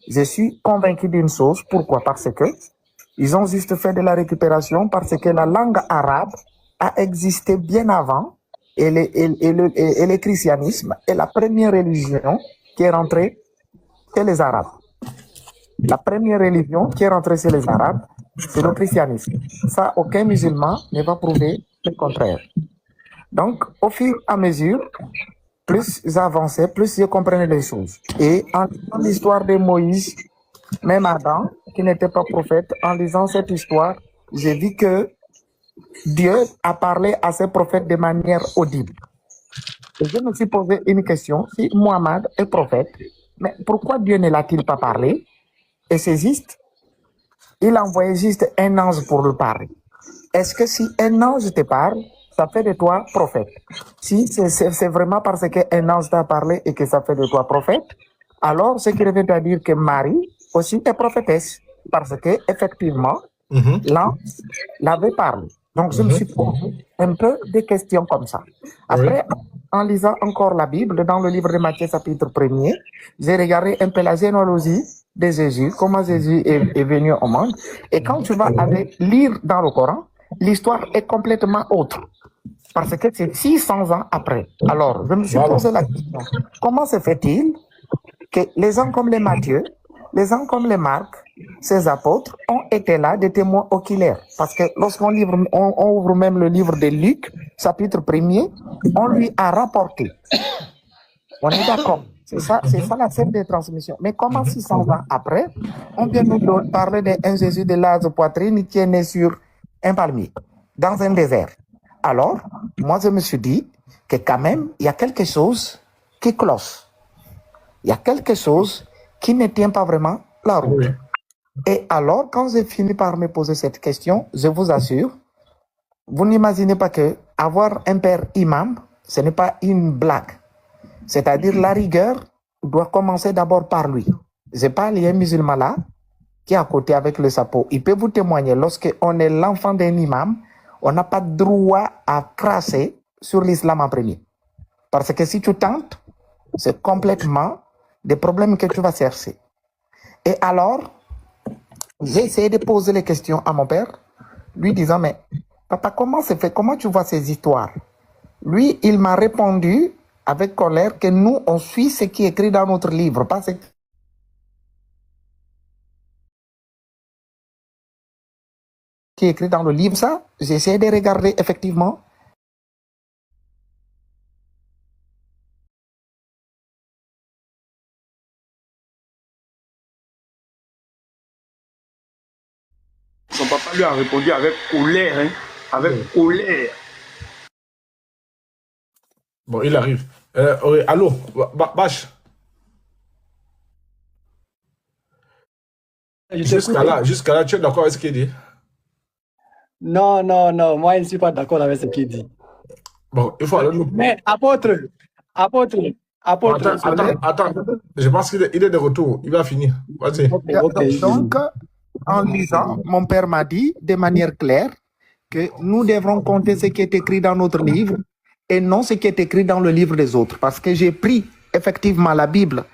Je suis convaincu d'une chose. Pourquoi? Parce que ils ont juste fait de la récupération, parce que la langue arabe a existé bien avant, et le christianisme est la première religion qui est rentrée chez les Arabes. La première religion qui est rentrée chez les Arabes, c'est le christianisme. Ça, aucun musulman ne va prouver le contraire. Donc, au fur et à mesure, plus j'avançais, plus je comprenais les choses. Et en lisant l'histoire de Moïse, même Adam, qui n'était pas prophète, en lisant cette histoire, j'ai vu que Dieu a parlé à ses prophètes de manière audible. Et je me suis posé une question, si Mohammed est prophète, mais pourquoi Dieu ne l'a-t-il pas parlé? Et c'est juste, il a envoyé juste un ange pour le parler. Est-ce que si un ange te parle, ça fait de toi prophète? Si c'est vraiment parce qu'un ange t'a parlé et que ça fait de toi prophète, alors ce qui revient à dire que Marie aussi est prophétesse, parce que effectivement, l'ange l'avait parlé. Donc je me suis posé un peu des questions comme ça. Après, en lisant encore la Bible, dans le livre de Matthieu chapitre 1er, j'ai regardé un peu la généalogie de Jésus, comment Jésus est venu au monde. Et quand tu vas aller lire dans le Coran, l'histoire est complètement autre. Parce que c'est 600 ans après. Alors, je me suis posé la question, comment se fait-il que les gens comme les Matthieu, les gens comme les Marc, ces apôtres ont été là des témoins oculaires. Parce que lorsqu'on on ouvre même le livre de Luc, chapitre 1er, on lui a rapporté. On est d'accord. C'est ça la scène des transmissions. Mais comment 600 ans après, on vient nous parler d'un Jésus de l'âge de poitrine qui est né sur un palmier, dans un désert. Alors, moi je me suis dit que quand même, il y a quelque chose qui cloche. Il y a quelque chose qui ne tient pas vraiment la route. Oui. Et alors, quand j'ai fini par me poser cette question, je vous assure, vous n'imaginez pas que avoir un père imam, ce n'est pas une blague. C'est-à-dire la rigueur doit commencer d'abord par lui. Je parle, il y a un musulman là qui est à côté avec le sapot. Il peut vous témoigner, lorsqu'on est l'enfant d'un imam, on n'a pas de droit à cracher sur l'islam en premier. Parce que si tu tentes, c'est complètement des problèmes que tu vas chercher. Et alors, j'ai essayé de poser les questions à mon père, lui disant, mais papa, comment c'est fait? Comment tu vois ces histoires? Lui, il m'a répondu avec colère que nous, on suit ce qui est écrit dans notre livre, pas ce qui est écrit dans le livre. Ça, j'ai essayé de regarder effectivement. Son papa lui a répondu avec colère, hein, avec colère. Bon, il arrive. Oui, allô, Bach. Jusqu'à là, tu es d'accord avec ce qu'il dit? Non, moi je ne suis pas d'accord avec ce qu'il dit. Bon, il faut aller nous... Mais apôtre. Attends, je pense qu'il est de retour, il va finir. Vas-y. Okay. Donc, en lisant, mon père m'a dit de manière claire que nous devrons compter ce qui est écrit dans notre livre et non ce qui est écrit dans le livre des autres. Parce que j'ai pris effectivement la Bible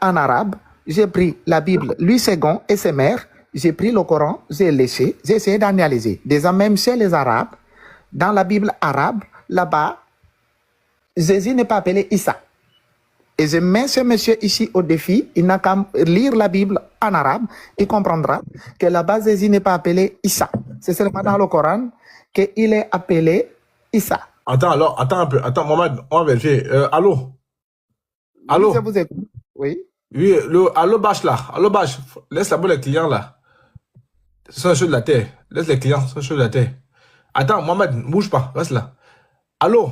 en arabe, j'ai pris la Bible, lui second et ses mères, j'ai pris le Coran, j'ai léché, j'ai essayé d'analyser. Déjà même chez les Arabes, dans la Bible arabe, là-bas, Jésus n'est pas appelé Issa. Et je mets ce monsieur ici au défi, il n'a qu'à lire la Bible en arabe, il comprendra que là-bas, Jésus n'est pas appelé Issa. C'est seulement dans le Coran qu'il est appelé Issa. Attends un peu. Attends, Mohamed, on va vérifier. Allô? Allô? Je vous écoute. Oui. Oui, allô, Bach, là. Allô, Bach. Laisse là-bas les clients, là. Ce sont les choses de la terre. Laisse les clients, ce sont les choses de la terre. Attends, Mohamed, bouge pas. Reste là. Allô?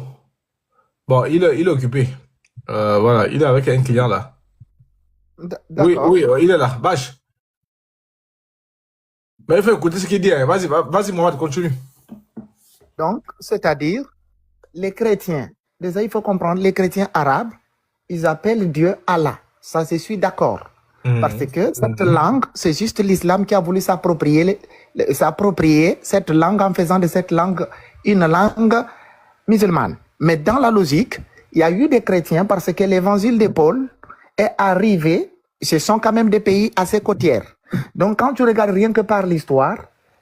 Bon, il est occupé. Voilà, il est avec un client, là. Oui, il est là. Bach. Mais il faut écouter ce qu'il dit. Hein. Vas-y, Mohamed, continue. Donc, c'est-à-dire, les chrétiens, déjà il faut comprendre, les chrétiens arabes, ils appellent Dieu Allah. Ça, je suis d'accord. Parce que cette langue, c'est juste l'islam qui a voulu s'approprier cette langue en faisant de cette langue une langue musulmane. Mais dans la logique, il y a eu des chrétiens parce que l'évangile de Paul est arrivé, ce sont quand même des pays assez côtières. Donc quand tu regardes rien que par l'histoire,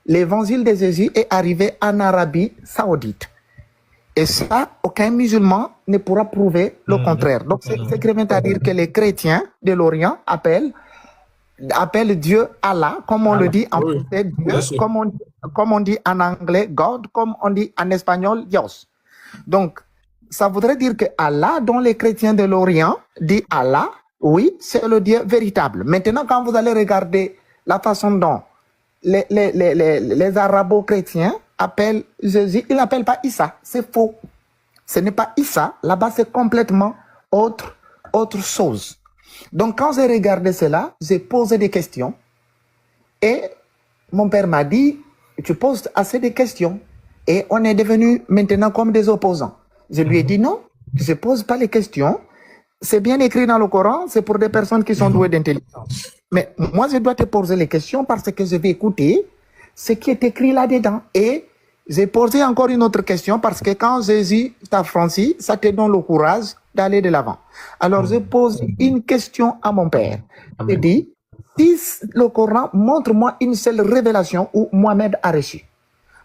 l'évangile de Jésus est arrivé en Arabie Saoudite. Et ça, aucun musulman ne pourra prouver le contraire. Donc, c'est ce qui revient à dire que les chrétiens de l'Orient appellent Dieu Allah, comme on le dit en français, Dieu, comme on dit en anglais, God, comme on dit en espagnol, Dios. Donc, ça voudrait dire que Allah, dont les chrétiens de l'Orient disent Allah, oui, c'est le Dieu véritable. Maintenant, quand vous allez regarder la façon dont les arabo-chrétiens appellent Jésus, ils n'appellent pas Issa, c'est faux. Ce n'est pas Issa, là-bas c'est complètement autre chose. Donc quand j'ai regardé cela, j'ai posé des questions et mon père m'a dit, tu poses assez de questions et on est devenus maintenant comme des opposants. Je lui ai dit non, je ne pose pas les questions, c'est bien écrit dans le Coran, c'est pour des personnes qui sont douées d'intelligence. Mais moi je dois te poser les questions parce que je vais écouter ce qui est écrit là-dedans. Et j'ai posé encore une autre question parce que quand Jésus t'a franchi, ça te donne le courage d'aller de l'avant. Alors, je pose une question à mon père. Je dis, si le Coran montre-moi une seule révélation où Mohamed a reçu.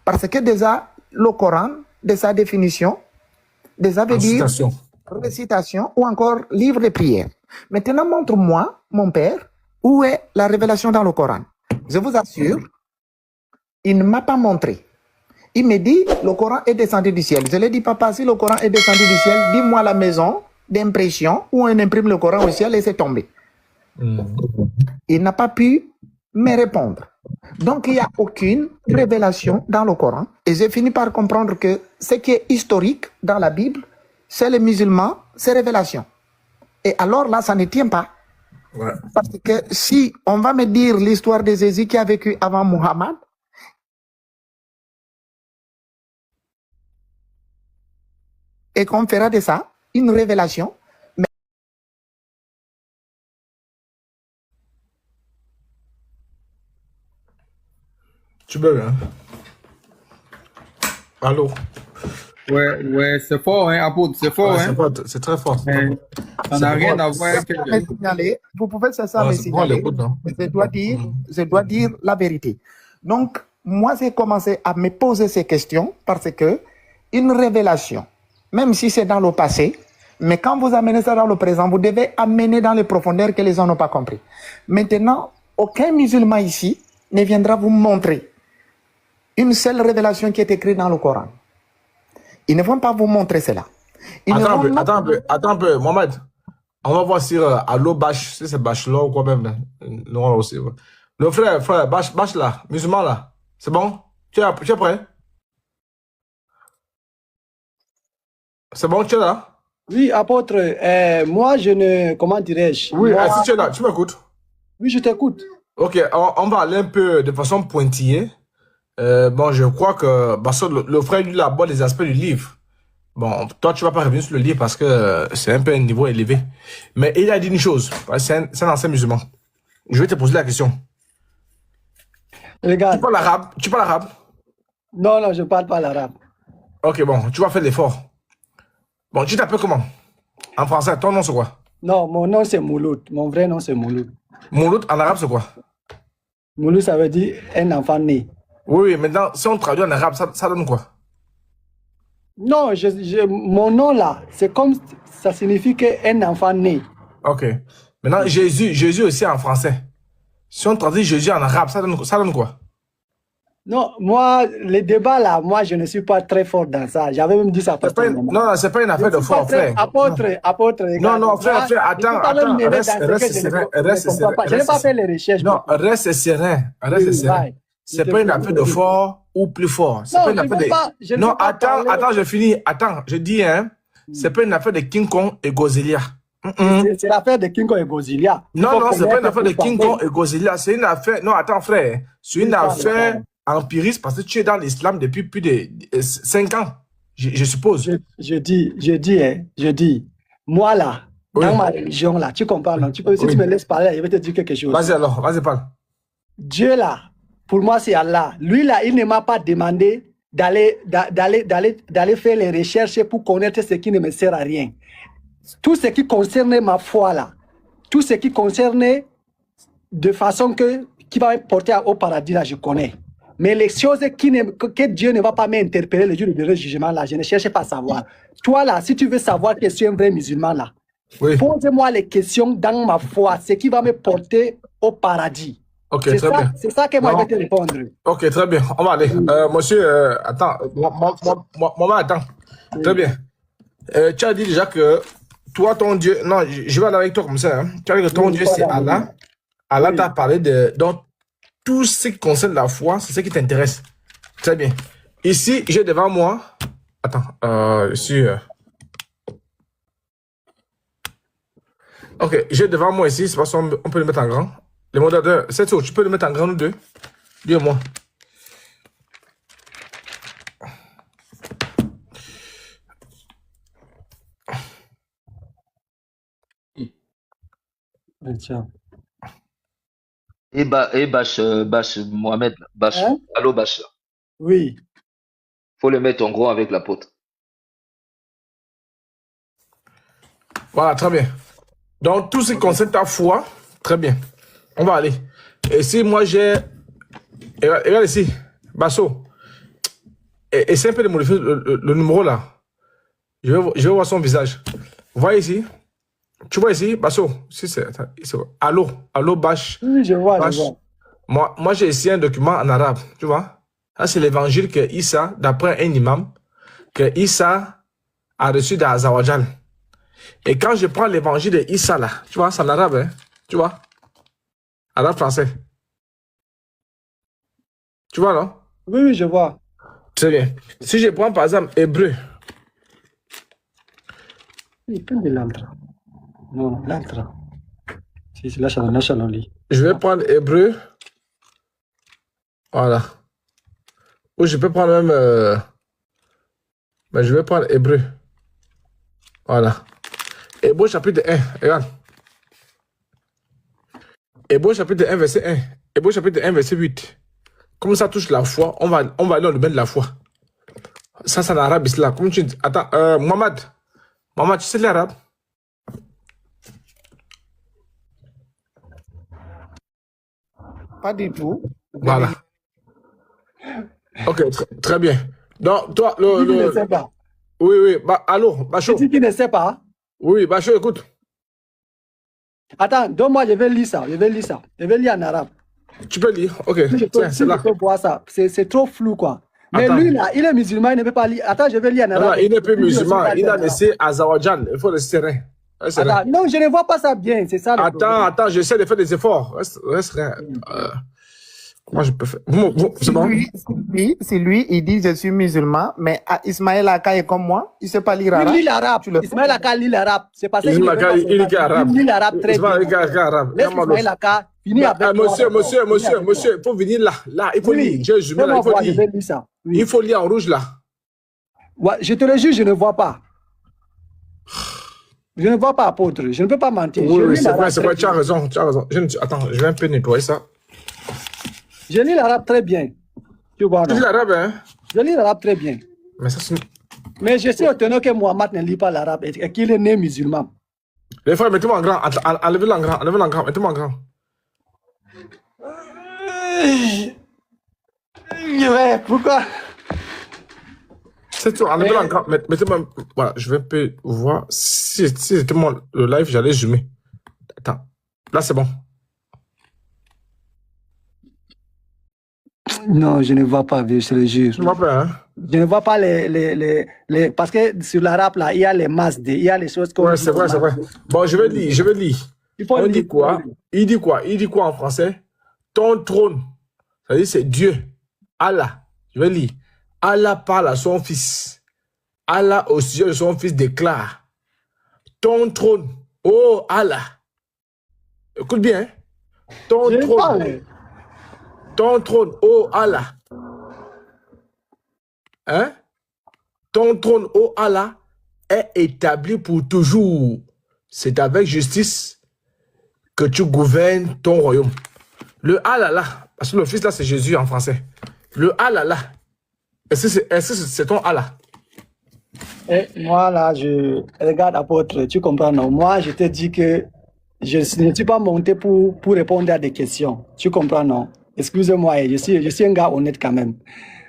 Parce que déjà, le Coran, de sa définition, déjà veut dire récitation ou encore livre de prière. Maintenant, montre-moi, mon père, Où est la révélation dans le Coran? Je vous assure, il ne m'a pas montré. Il me dit, le Coran est descendu du ciel. Je lui ai dit, papa, si le Coran est descendu du ciel, dis-moi la maison d'impression où on imprime le Coran au ciel et c'est tombé. Il n'a pas pu me répondre. Donc, il n'y a aucune révélation dans le Coran. Et j'ai fini par comprendre que ce qui est historique dans la Bible, c'est les musulmans, c'est révélation. Et alors là, ça ne tient pas. Ouais. Parce que si on va me dire l'histoire de Jésus qui a vécu avant Muhammad, et qu'on fera de ça une révélation, mais Tu peux, hein? Allô? Ouais, c'est fort, hein, apôtre, c'est fort, Ouais, hein. c'est très fort. Ça n'a rien à voir avec... me signaler, vous pouvez faire ça, Ouais, me c'est bon, signaler. l'écoute, hein. Je dois dire la vérité. Donc, moi, j'ai commencé à me poser ces questions parce que une révélation, même si c'est dans le passé, mais quand vous amenez ça dans le présent, vous devez amener dans les profondeurs que les gens n'ont pas compris. Maintenant, aucun musulman ici ne viendra vous montrer une seule révélation qui est écrite dans le Coran. Ils ne vont pas vous montrer cela. Attends un peu, Mohamed. On va voir si Allo Bach, si c'est Bachelor ou quoi même. Là. Non, aussi. Ouais. Le frère, Bach là, musulman là. C'est bon? Tu es prêt? C'est bon, tu es là? Oui, apôtre, moi je ne... Comment dirais-je? Oui, moi, si tu es là, tu m'écoutes? Oui, je t'écoute. Ok, on va aller un peu de façon pointillée. Bon, je crois que parce que le frère, lui, aborde les aspects du livre. Bon, toi, tu vas pas revenir sur le livre parce que c'est un peu un niveau élevé. Mais il a dit une chose. C'est un ancien musulman. Je vais te poser la question. Regarde. Tu parles arabe? Non, je ne parle pas l'arabe. Ok, bon, tu vas faire l'effort. Bon, tu t'appelles comment? En français, ton nom c'est quoi? Non, mon nom c'est Mouloud. Mon vrai nom c'est Mouloud. Mouloud, en arabe, c'est quoi? Mouloud, ça veut dire un enfant né. Oui, maintenant, si on traduit en arabe, ça donne quoi? Non, mon nom là, c'est comme ça signifie qu'un enfant né. Ok. Maintenant, Jésus aussi en français. Si on traduit Jésus en arabe, ça donne quoi? Non, moi, les débats là, moi, je ne suis pas très fort dans ça. J'avais même dit ça. Non, c'est pas une affaire de fort, frère. Apôtre, regarde. Non, frère, attends, reste serein. Je n'ai pas fait les recherches. Non, reste serein. C'est pas une affaire de fort ou plus fort. C'est pas une affaire de... Non, attends, je finis. Attends, je dis, hein, c'est pas une affaire de King Kong et Godzilla. C'est l'affaire de King Kong et Godzilla. Non, c'est pas une affaire de King Kong et Godzilla. C'est une affaire... Non, attends, frère. C'est une affaire empiriste parce que tu es dans l'islam depuis plus de 5 ans, je suppose. Je dis, moi là, dans ma religion là, tu comprends, non? Si tu me laisses parler, je vais te dire quelque chose. Vas-y alors, vas-y, parle. Dieu là, pour moi c'est Allah. Lui là, il ne m'a pas demandé d'aller faire les recherches pour connaître ce qui ne me sert à rien. Tout ce qui concerne ma foi là, tout ce qui concerne de façon qui va me porter au paradis là, je connais. Mais les choses que Dieu ne va pas m'interpeller le jour du jugement là, je ne cherche pas à savoir. Toi là, si tu veux savoir que je suis un vrai musulman là, pose-moi les questions dans ma foi, ce qui va me porter au paradis. Ok, très bien. C'est ça que moi je vais te répondre. Ok, très bien. On va aller. Monsieur, attends. Maman, attends. Très bien. Tu as dit déjà que toi, ton Dieu... Non, je vais aller avec toi comme ça. Hein. Tu as dit que ton Dieu, c'est Allah. Allah t'a parlé de... Donc, tout ce qui concerne la foi, c'est ce qui t'intéresse. Très bien. Ici, j'ai devant moi... Attends, ici... Ok, j'ai devant moi ici, c'est parce qu'on peut le mettre en grand. Le modérateur, c'est tout, tu peux le mettre en grand ou deux? Dis-moi. Tiens. Et Bach, Mohamed, Bach. Hein? Allô, Bach. Oui. Faut le mettre en gros avec l'apôtre. Voilà, très bien. Donc, tout ce qui concerne ta foi, très bien. On va aller. Et si moi j'ai... Regarde ici, Basso. Essaye un peu de modifier le numéro là. Je vais voir son visage. Vous voyez ici? Tu vois ici, Basso, si c'est... Allô, Bach. Oui, je vois, Bach. je vois. Moi j'ai ici un document en arabe, tu vois. Ça, c'est l'évangile que Issa, d'après un imam, que Issa a reçu d'Azawajal. Et quand je prends l'évangile de Issa, là, tu vois, c'est en arabe, hein, tu vois. Arabe français. Tu vois, non? Oui, oui, je vois. Très bien. Si je prends, par exemple, Hébreu. Il peut de l'autre. Non, l'autre. Si, c'est là, je lis. Je vais prendre Hébreu. Voilà. Ou je peux prendre même... Mais je vais prendre Hébreu. Voilà. Hébreu chapitre 1. Regarde. Hébreu chapitre 1, verset 1. Hébreu chapitre 1, verset 8. Comme ça touche la foi, on va aller dans le domaine de la foi. Ça, c'est en arabe, là. Comme tu dis. Attends, Mohamed, tu sais l'arabe? Pas du tout. Voilà. Ok, très bien. Donc, toi, Tu ne sais pas. Oui, allô, Bacho. Tu dis qu'il ne sait pas. Oui, Bacho, écoute. Attends, donne-moi, je vais lire ça. Je vais lire en arabe. Tu peux lire, ok. Tiens, c'est là. Je peux voir ça. C'est trop flou, quoi. Mais Attends. lui, là, il est musulman, il ne peut pas lire. Attends, je vais lire en arabe. Non, il n'est plus musulman. Il a laissé Azawajal. Il faut le serrer. Attends, non, je ne vois pas ça bien. C'est ça. Attends, j'essaie de faire des efforts. Reste. Comment je peux faire? C'est bon? Si lui, il dit je suis musulman, mais Ismaël Aka est comme moi, il ne sait pas lire arabe. Il lit l'arabe. Ismaël Aka lit l'arabe. C'est parce qu'il il lit arabe. Il lit l'arabe très bien. Laisse Ismaël Aka finir avec Monsieur, il faut venir là. Il faut lire. Il faut lire. Il faut lire en rouge là. Ouais, je te le jure, je ne vois pas. Je ne vois pas, apôtre. Je ne peux pas mentir. Oui, c'est vrai, tu as raison. Attends, je vais un peu nettoyer ça. Je lis l'arabe très bien. Tu vois, non? Tu lis l'arabe, hein? Je lis l'arabe très bien. Mais je suis étonné que Mohamed ne lit pas l'arabe et qu'il est né musulman. Les frères, mettez-moi en grand. Enlevez-le en grand. Mettez-moi en grand. Ouais, pourquoi? C'est tout, enlevez-le en grand. Mettez-moi. Voilà, je vais un peu voir. Si c'était le live, j'allais zoomer. Attends. Là, c'est bon. Non, je ne vois pas, je le jure. Je ne vois pas, hein? Je ne vois pas les... Parce que sur l'arabe, là, il y a les masses, il y a les choses comme... Ouais, c'est vrai. Bon, je vais lire. Il dit quoi? Il dit quoi en français? Ton trône. C'est-à-dire, c'est Dieu. Allah. Je vais lire. Allah parle à son fils. Allah, au sujet de son fils, déclare. Ton trône, oh Allah. Écoute bien, hein? Ton trône, oh Allah. Hein? Ton trône, oh Allah, est établi pour toujours. C'est avec justice que tu gouvernes ton royaume. Le Allah là, parce que le fils là, c'est Jésus en français. Le Allah là, est-ce que c'est ton Allah? Et moi là, je regarde apôtre, tu comprends, non? Moi, je te dis que je ne suis pas monté pour répondre à des questions. Tu comprends, non? Excusez-moi, je suis un gars honnête quand même.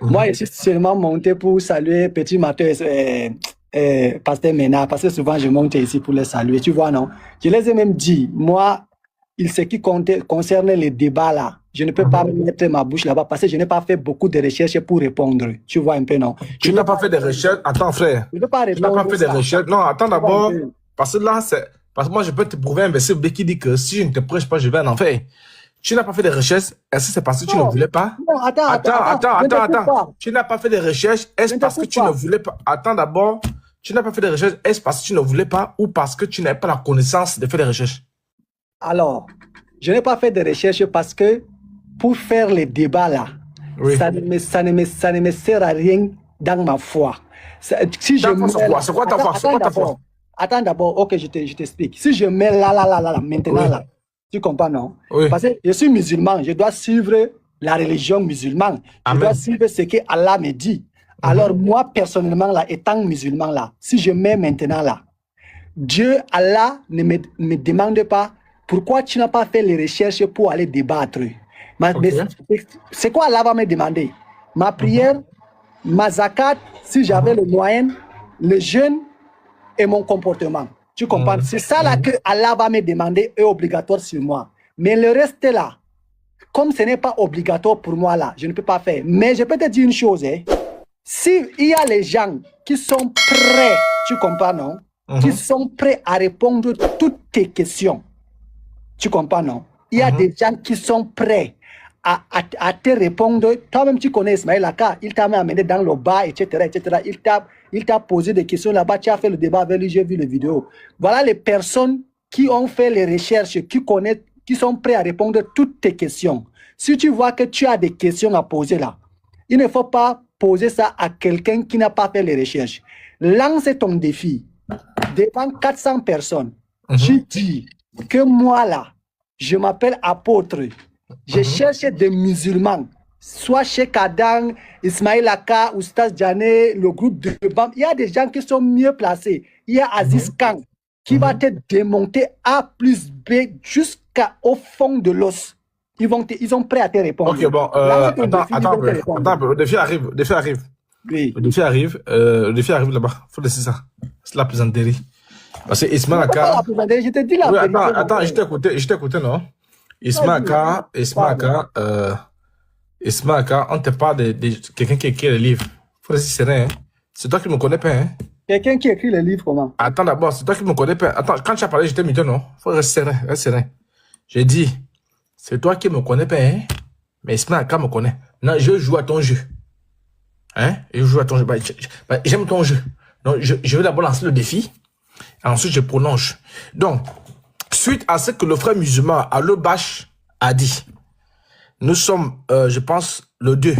Moi, je suis seulement monté pour saluer Petit Matthieu et Pasteur Ménard, parce que souvent je monte ici pour les saluer, tu vois, non? Je les ai même dit, moi, ce qui concerne les débats là, je ne peux pas mettre ma bouche là-bas parce que je n'ai pas fait beaucoup de recherches pour répondre. Tu vois un peu, non? Tu n'as pas fait de recherches? Attends, frère. Je ne peux pas répondre. Tu n'as pas fait de recherches? Non, attends d'abord. Parce que là, parce que moi, je peux te prouver un verset qui dit que si je ne te prêche pas, je vais en enfer. Tu n'as pas fait de recherches? Est-ce que c'est parce que tu ne voulais pas? Non, attends. Tu n'as pas fait de recherches? Est-ce parce que tu ne voulais pas? Attends d'abord. Tu n'as pas fait de recherches? Est-ce parce que tu ne voulais pas ou parce que tu n'avais pas la connaissance de faire des recherches? Alors, je n'ai pas fait de recherches parce que pour faire les débats là, oui, ça ne me sert à rien dans ma foi. C'est quoi ta foi? Attends d'abord, ok, je t'explique. Si je mets là, maintenant oui, là, tu comprends, non? Oui. Parce que je suis musulman, je dois suivre la religion musulmane. Je dois suivre ce que Allah me dit. Alors moi, personnellement, là, étant musulman là, si je mets maintenant là, Dieu, Allah ne me demande pas pourquoi tu n'as pas fait les recherches pour aller débattre. Mais c'est quoi Allah va me demander? Ma prière, ma zakat, si j'avais le moyen, le jeûne et mon comportement. Tu comprends? C'est ça là que Allah va me demander est obligatoire sur moi. Mais le reste là, comme ce n'est pas obligatoire pour moi là, je ne peux pas faire. Mais je peux te dire une chose, hein. S'il y a les gens qui sont prêts, tu comprends, non? Qui sont prêts à répondre à toutes tes questions. Tu comprends, non? Il y a des gens qui sont prêts à te répondre. Toi-même, tu connais Ismaël Aka, il t'a amené dans le bas, etc., etc. Il t'a posé des questions là-bas, tu as fait le débat avec lui, j'ai vu les vidéos. Voilà les personnes qui ont fait les recherches, qui connaissent, qui sont prêts à répondre à toutes tes questions. Si tu vois que tu as des questions à poser là, il ne faut pas poser ça à quelqu'un qui n'a pas fait les recherches. Lance ton défi devant 400 personnes. Tu dis que moi là, je m'appelle apôtre. Je cherche des musulmans, soit Cheikh Adam, Ismaël Aka, Oustaz Djané, le groupe de BAM. Il y a des gens qui sont mieux placés. Il y a Aziz Khan qui va te démonter A plus B jusqu'au fond de l'os. Ils sont prêts à te répondre. Ok, bon, attends, le défi arrive. Oui. Le défi arrive là-bas. Faut laisser ça. C'est la plaisanterie. Parce que Ismaël Aka. Je te dis la vérité. Attends, je t'ai écouté, non? Ismaël Aka, on te parle de quelqu'un qui écrit les livres. Faut laisser serein, hein. C'est toi qui me connais pas, hein? Quelqu'un qui écrit les livres, comment? Attends d'abord, c'est toi qui me connais pas. Attends, quand tu as parlé, j'étais mytho, non? Faut rester serein, J'ai dit, c'est toi qui me connais pas, hein? Mais Ismaël Aka me connaît. Non, je joue à ton jeu. Hein? Je joue à ton jeu. J'aime ton jeu. Donc, je vais d'abord lancer le défi. Et ensuite, je prolonge. Donc, suite à ce que le frère musulman Alobash a dit, nous sommes, je pense, le 2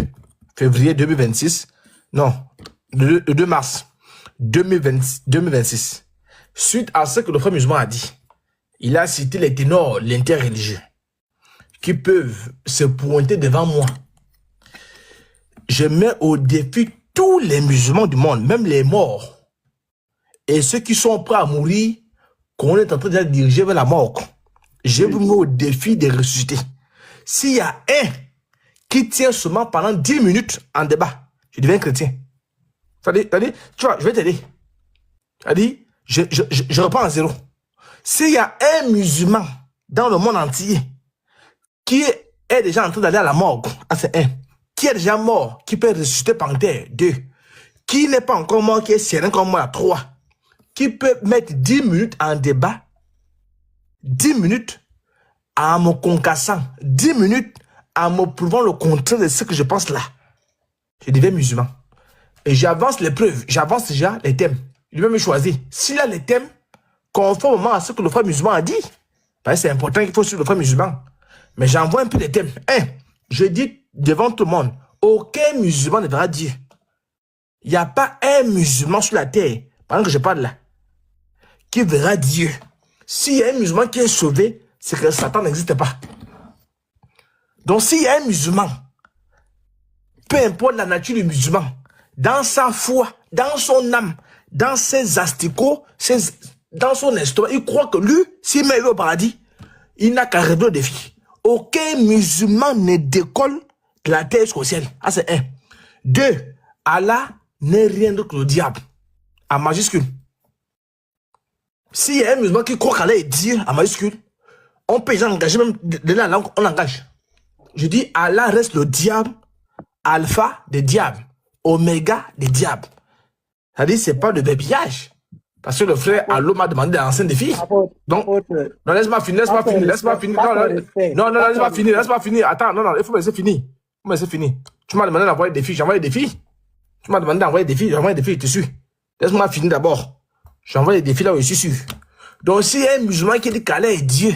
février 2026. Non, le 2 mars 2026. Suite à ce que le frère musulman a dit, il a cité les ténors, l'interreligieux, qui peuvent se pointer devant moi. Je mets au défi tous les musulmans du monde, même les morts, et ceux qui sont prêts à mourir, qu'on est en train de diriger vers la mort. Je vous mets au défi de ressusciter. S'il y a un qui tient seulement pendant 10 minutes en débat, je deviens chrétien. C'est-à-dire, tu vois, je vais t'aider. C'est-à-dire, je reprends à zéro. S'il y a un musulman dans le monde entier qui est déjà en train d'aller à la mort, c'est un. Qui est déjà mort, qui peut ressusciter par terre, 2. Qui n'est pas encore mort, qui est serein comme moi, 3. Qui peut mettre 10 minutes en débat, 10 minutes en me concassant, 10 minutes en me prouvant le contraire de ce que je pense là. Je deviens musulman. Et j'avance les preuves, j'avance déjà les thèmes. Il va me choisir. S'il a les thèmes, conformément à ce que le frère musulman a dit, c'est important qu'il faut suivre le frère musulman. Mais j'envoie un peu les thèmes. Je dis devant tout le monde, aucun musulman ne verra Dieu. Il n'y a pas un musulman sur la terre, pendant que je parle là, qui verra Dieu. S'il y a un musulman qui est sauvé, c'est que Satan n'existe pas. Donc s'il y a un musulman, peu importe la nature du musulman, dans sa foi, dans son âme, dans ses asticots, dans son estomac, il croit que lui, s'il met au paradis, il n'a qu'à relever le défi. Aucun musulman ne décolle de la terre jusqu'au ciel. Ah, c'est 1. 2. Allah n'est rien d'autre que le diable. En majuscule. S'il y a un musulman qui croit qu'Allah est Dieu, en majuscule, on peut déjà engager, même de la langue, on engage. Je dis, Allah reste le diable, alpha des diables, oméga des diables. C'est-à-dire, c'est pas de bébillage. Parce que le frère Allo m'a demandé de lancer des filles. Donc, non, laisse-moi finir. Non, laisse-moi finir. Attends, non, il faut me laisser finir. Tu m'as demandé d'envoyer des filles, j'ai envoyé des filles. Tu m'as demandé d'envoyer des filles, j'ai envoyé des filles, je te suis. Laisse-moi finir d'abord. J'ai envoyé des filles là où je suis sûr. Donc, si un musulman qui dit qu'Allah est Dieu,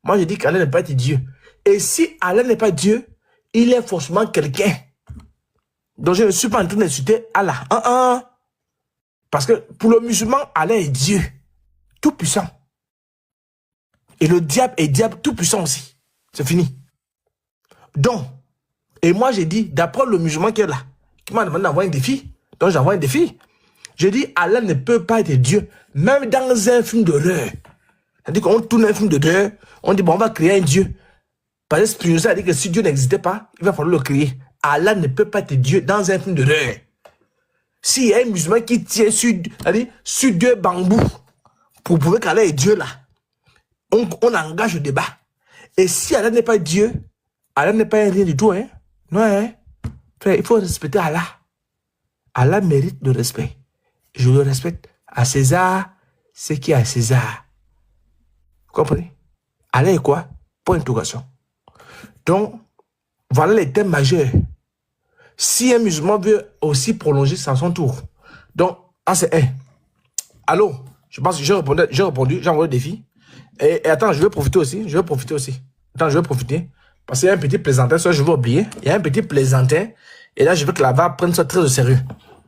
moi je dis qu'Allah n'est pas Dieu. Et si Allah n'est pas Dieu, il est forcément quelqu'un. Donc, je ne suis pas en train d'insulter Allah. Parce que pour le musulman, Allah est Dieu, tout puissant. Et le diable est diable tout puissant aussi. C'est fini. Donc, et moi j'ai dit, d'après le musulman qui est là, qui m'a demandé d'envoyer un défi, donc j'envoie un défi. Je dis, Allah ne peut pas être Dieu, même dans un film d'horreur. C'est-à-dire qu'on tourne un film d'horreur, on dit, bon, on va créer un Dieu. Parce que Spinoza a dit que si Dieu n'existait pas, il va falloir le créer. Allah ne peut pas être Dieu dans un film d'horreur. S'il y a un musulman qui tient sur 2 bambous pour prouver qu'Allah est Dieu là, on engage le débat. Et si Allah n'est pas Dieu, Allah n'est pas rien du tout, hein? Non, hein? Frère, il faut respecter Allah. Allah mérite le respect. Je le respecte. À César, ce qui est à César. Vous comprenez? Allah est quoi? Point d'interrogation. Donc, voilà les thèmes majeurs. Si un musulman veut aussi prolonger, c'est à son tour. Donc, c'est un. Allô? Je pense que j'ai répondu, j'ai envoyé le défi. Et attends, je vais profiter aussi. Attends, je vais profiter. Parce qu'il y a un petit plaisantin, ça je vais oublier. Il y a un petit plaisantin. Et là, je veux que là-bas prenne ça très au sérieux.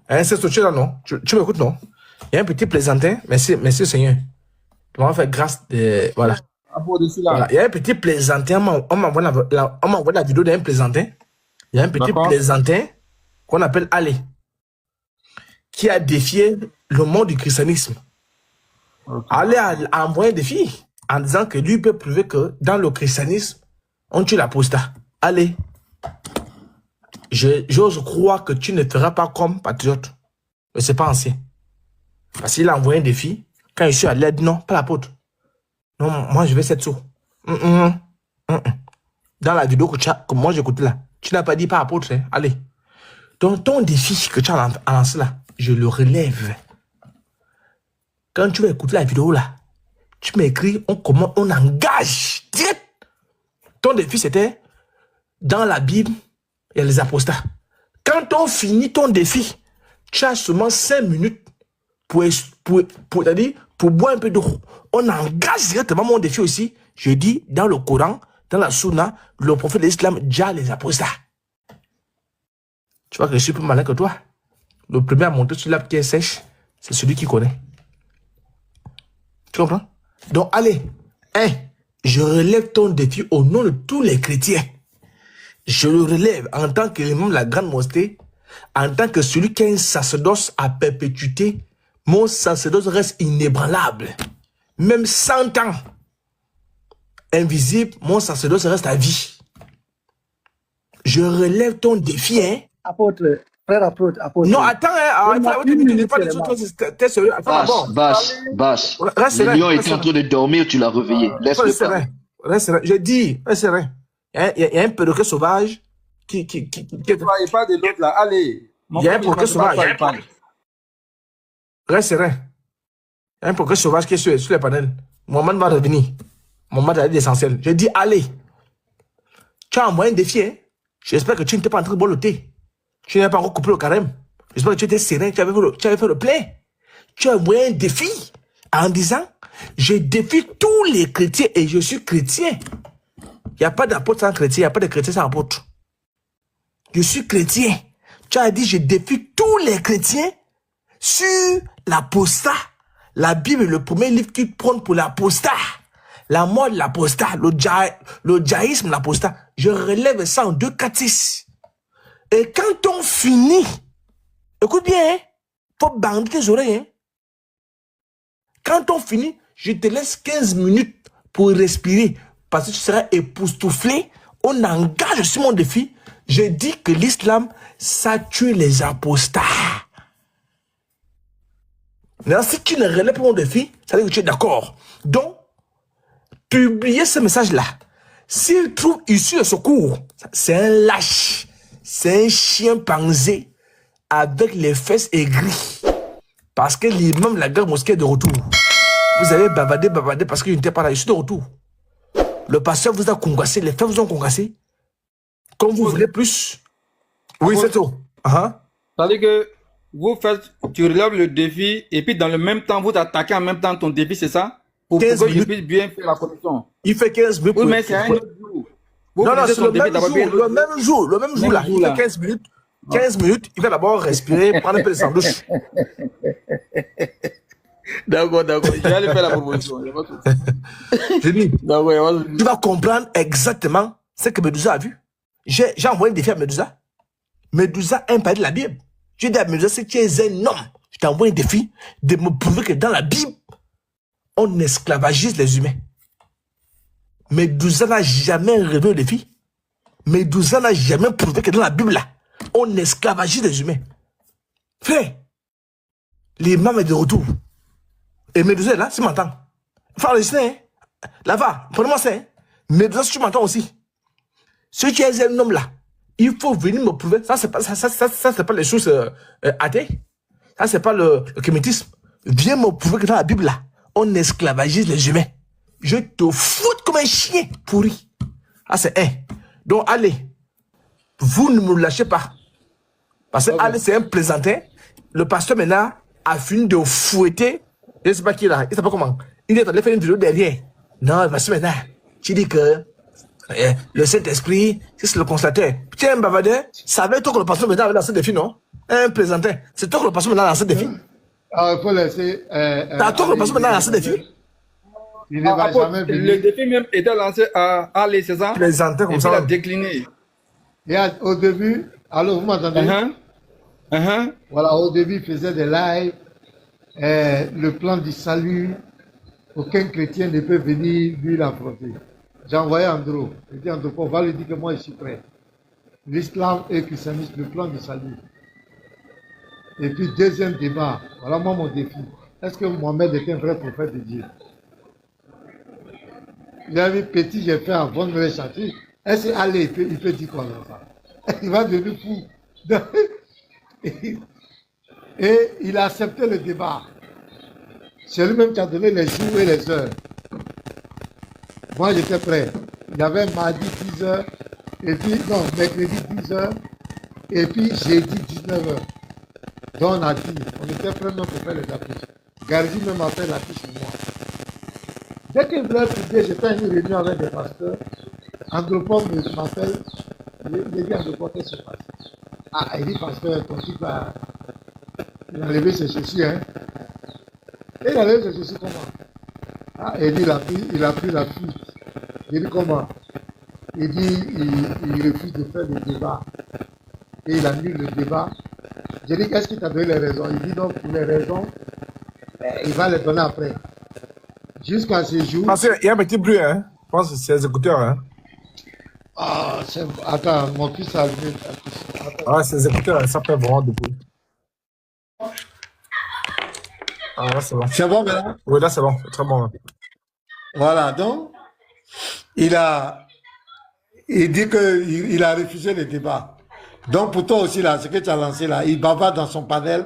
Hein, c'est ce que tu là, non? Tu m'écoutes, non? Il y a un petit plaisantin. Merci Seigneur. Tu m'as fait grâce de. Voilà. Voilà. Il y a un petit plaisantin. On m'envoie la vidéo d'un plaisantin. Il y a un petit plaisantin qu'on appelle Ali, qui a défié le monde du christianisme. Ali a envoyé un défi en disant que lui peut prouver que dans le christianisme, on tue l'apostat. Allez, j'ose croire que tu ne feras pas comme patriote. Mais c'est pas ancien. Parce qu'il a envoyé un défi. Quand je suis à l'aide, non, pas l'apôtre. Non, moi je vais 7 sous. Dans la vidéo que moi j'écoute là, tu n'as pas dit pas apôtre, hein? Allez. Donc ton défi que tu as lancé là, je le relève. Quand tu vas écouter la vidéo là, tu m'écris comment on engage direct. Ton défi c'était dans la Bible, il y a les apostats. Quand on finit ton défi, tu as seulement 5 minutes pour boire un peu d'eau. On engage directement mon défi aussi. Je dis dans le Coran, dans la Sunna, le prophète de l'islam, déjà les apostats. Tu vois que je suis plus malin que toi. Le premier à monter sur l'arbre qui est sèche, c'est celui qui connaît. Tu comprends? Donc, allez, je relève ton défi au nom de tous les chrétiens. Je le relève en tant que l'imam de la grande mosquée, en tant que celui qui a un sacerdoce à perpétuité. Mon sacerdoce reste inébranlable. Même 100 ans invisible, mon sacerdoce reste à vie. Je relève ton défi, hein. Apôtre, frère apôtre. Non, attends, hein. T'es sérieux. Bâche. Le lion était en train de dormir, tu l'as réveillé. Laisse-le faire. Reste serein. Je dis, reste serein. Il y a un perroquet sauvage qui... Ne croyez pas de l'autre là. Allez. Il y a un perroquet sauvage. Reste serein. Il y a un perroquet sauvage qui est sur les panels. Mohamed va revenir. Mohamed a dit l'essentiel. Je dis, allez. Tu as envoyé un défi, hein. J'espère que tu n'étais pas en train de boire le thé. Tu n'avais pas encore coupé le carême. J'espère que tu étais serein, tu avais fait le plein. Tu as envoyé un défi en disant, je défie tous les chrétiens et je suis chrétien. Il n'y a pas d'apôtre sans chrétien, il n'y a pas de chrétien sans apôtre. Je suis chrétien. Tu as dit, je défie tous les chrétiens sur l'apostat. La Bible est le premier livre qui prône pour l'apostat. La mort de l'apostat, le djaïsme de l'apostat. Je relève ça en 2-4-6. Et quand on finit, écoute bien, hein, faut bander tes oreilles. Hein. Quand on finit, je te laisse 15 minutes pour respirer. Parce que tu seras époustouflé. On engage sur mon défi. Je dis que l'islam, ça tue les apostats. Maintenant, si tu ne relèves pas mon défi, ça veut dire que tu es d'accord. Donc, publiez ce message-là. S'il trouve issue de secours, c'est un lâche. C'est un chien panzé avec les fesses aigries. Parce que l'imam de la grande mosquée est de retour. Vous avez bavardé parce qu'il n'était pas là. Je suis de retour. Le pasteur vous a congassé, les faits vous ont congassé. Comme vous voulez plus. Oui, c'est tout. C'est-à-dire que tu relèves le défi et puis dans le même temps, vous attaquez en même temps ton défi, c'est ça? Pour que je puisse bien faire la connexion. Il fait 15 minutes. Oui, mais c'est un autre jour. Non, c'est le même jour là. Il fait 15 minutes. 15 minutes, il va d'abord respirer, prendre un peu de sandwich. D'accord. Je vais aller faire la proposition. Je dis, tu vas comprendre exactement ce que Médusa a vu. J'ai envoyé un défi à Médusa. Médusa aime parler de la Bible. J'ai dit à Médusa, si tu es un homme, je t'ai envoyé un défi de me prouver que dans la Bible, on esclavagise les humains. Médusa n'a jamais rêvé au défi. Médusa n'a jamais prouvé que dans la Bible, là, on esclavagise les humains. Frère, l'imam est de retour. Et Médusa est là, tu m'entends. Il faut enregistrer, hein. Là-bas, prenez-moi ça, hein. Médusa, si tu m'entends aussi. Ce qui est un homme là, il faut venir me prouver. Ça, c'est pas les choses athées. Ça, c'est pas le kémétisme. Viens me prouver que dans la Bible là, on esclavagise les humains. Je te fous comme un chien pourri. Ah, c'est un. Donc, allez, vous ne me lâchez pas. Parce que allez, c'est un plaisantin. Le pasteur maintenant a fini de fouetter. Je ne sais pas qui est là. Il ne sait pas comment. Il est en train de faire une vidéo derrière. Non, parce que maintenant, tu dis que le Saint-Esprit, c'est le constateur. Tiens, un bavardeur, savais-toi que le pasteur maintenant avait lancé des défis, non? Un plaisantin. C'est toi que le pasteur maintenant a lancé des défis. Ah, il faut laisser. T'as toi que le pasteur maintenant a lancé des défis? Il ne va jamais venir. Le défi même était lancé à Ali, c'est ça? Plaisantin comme ça. Il a décliné. Et au début, alors vous m'entendez? Voilà, au début, il faisait des lives. Le plan du salut, aucun chrétien ne peut venir lui l'affronter. J'ai envoyé Andro. J'ai dit Andro, on va lui dire que moi je suis prêt. L'islam et le christianisme, le plan du salut. Et puis deuxième débat, voilà moi mon défi. Est-ce que Mohamed est un vrai prophète de Dieu? Il a vu petit, j'ai fait avant de me chanter. Est-ce qu'Allez, il peut dire quoi dans ça? Il va devenir fou. Et il a accepté le débat. C'est lui-même qui a donné les jours et les heures. Moi, j'étais prêt. Il y avait mardi 10h, et puis, non, mercredi 10h, et puis jeudi 19h. Donc, on a dit, on était prêts même pour faire les affiches. Gardi même a fait l'affiche pour moi. Dès qu'il voulait publier, j'étais à une réunion avec des pasteurs. Andropome m'appelle. Il dit Andropome, qu'est-ce qui se passe? Ah, il dit, pasteur, ton type là, il a levé ses chaussures, hein. Et il a levé ses chaussures comment? Ah, il dit, il a pris la fuite. Il dit comment? Il dit, il refuse de faire le débat. Et il annule le débat. J'ai dit, qu'est-ce qui t'a donné les raisons? Il dit, donc, pour les raisons, il va les donner après. Jusqu'à ce jour. Parce qu'il y a un petit bruit, hein. Je pense que c'est les écouteurs, hein. Ah, attends, mon fils a allumé. Ah, c'est les écouteurs, ça fait vraiment du bruit. Ah, là, c'est bon. C'est bon, maintenant? Oui, là, c'est bon. C'est très bon. Hein. Voilà, donc, il dit qu'il a refusé le débat. Donc, pour toi aussi, là, ce que tu as lancé, là, il bavarde dans son panel.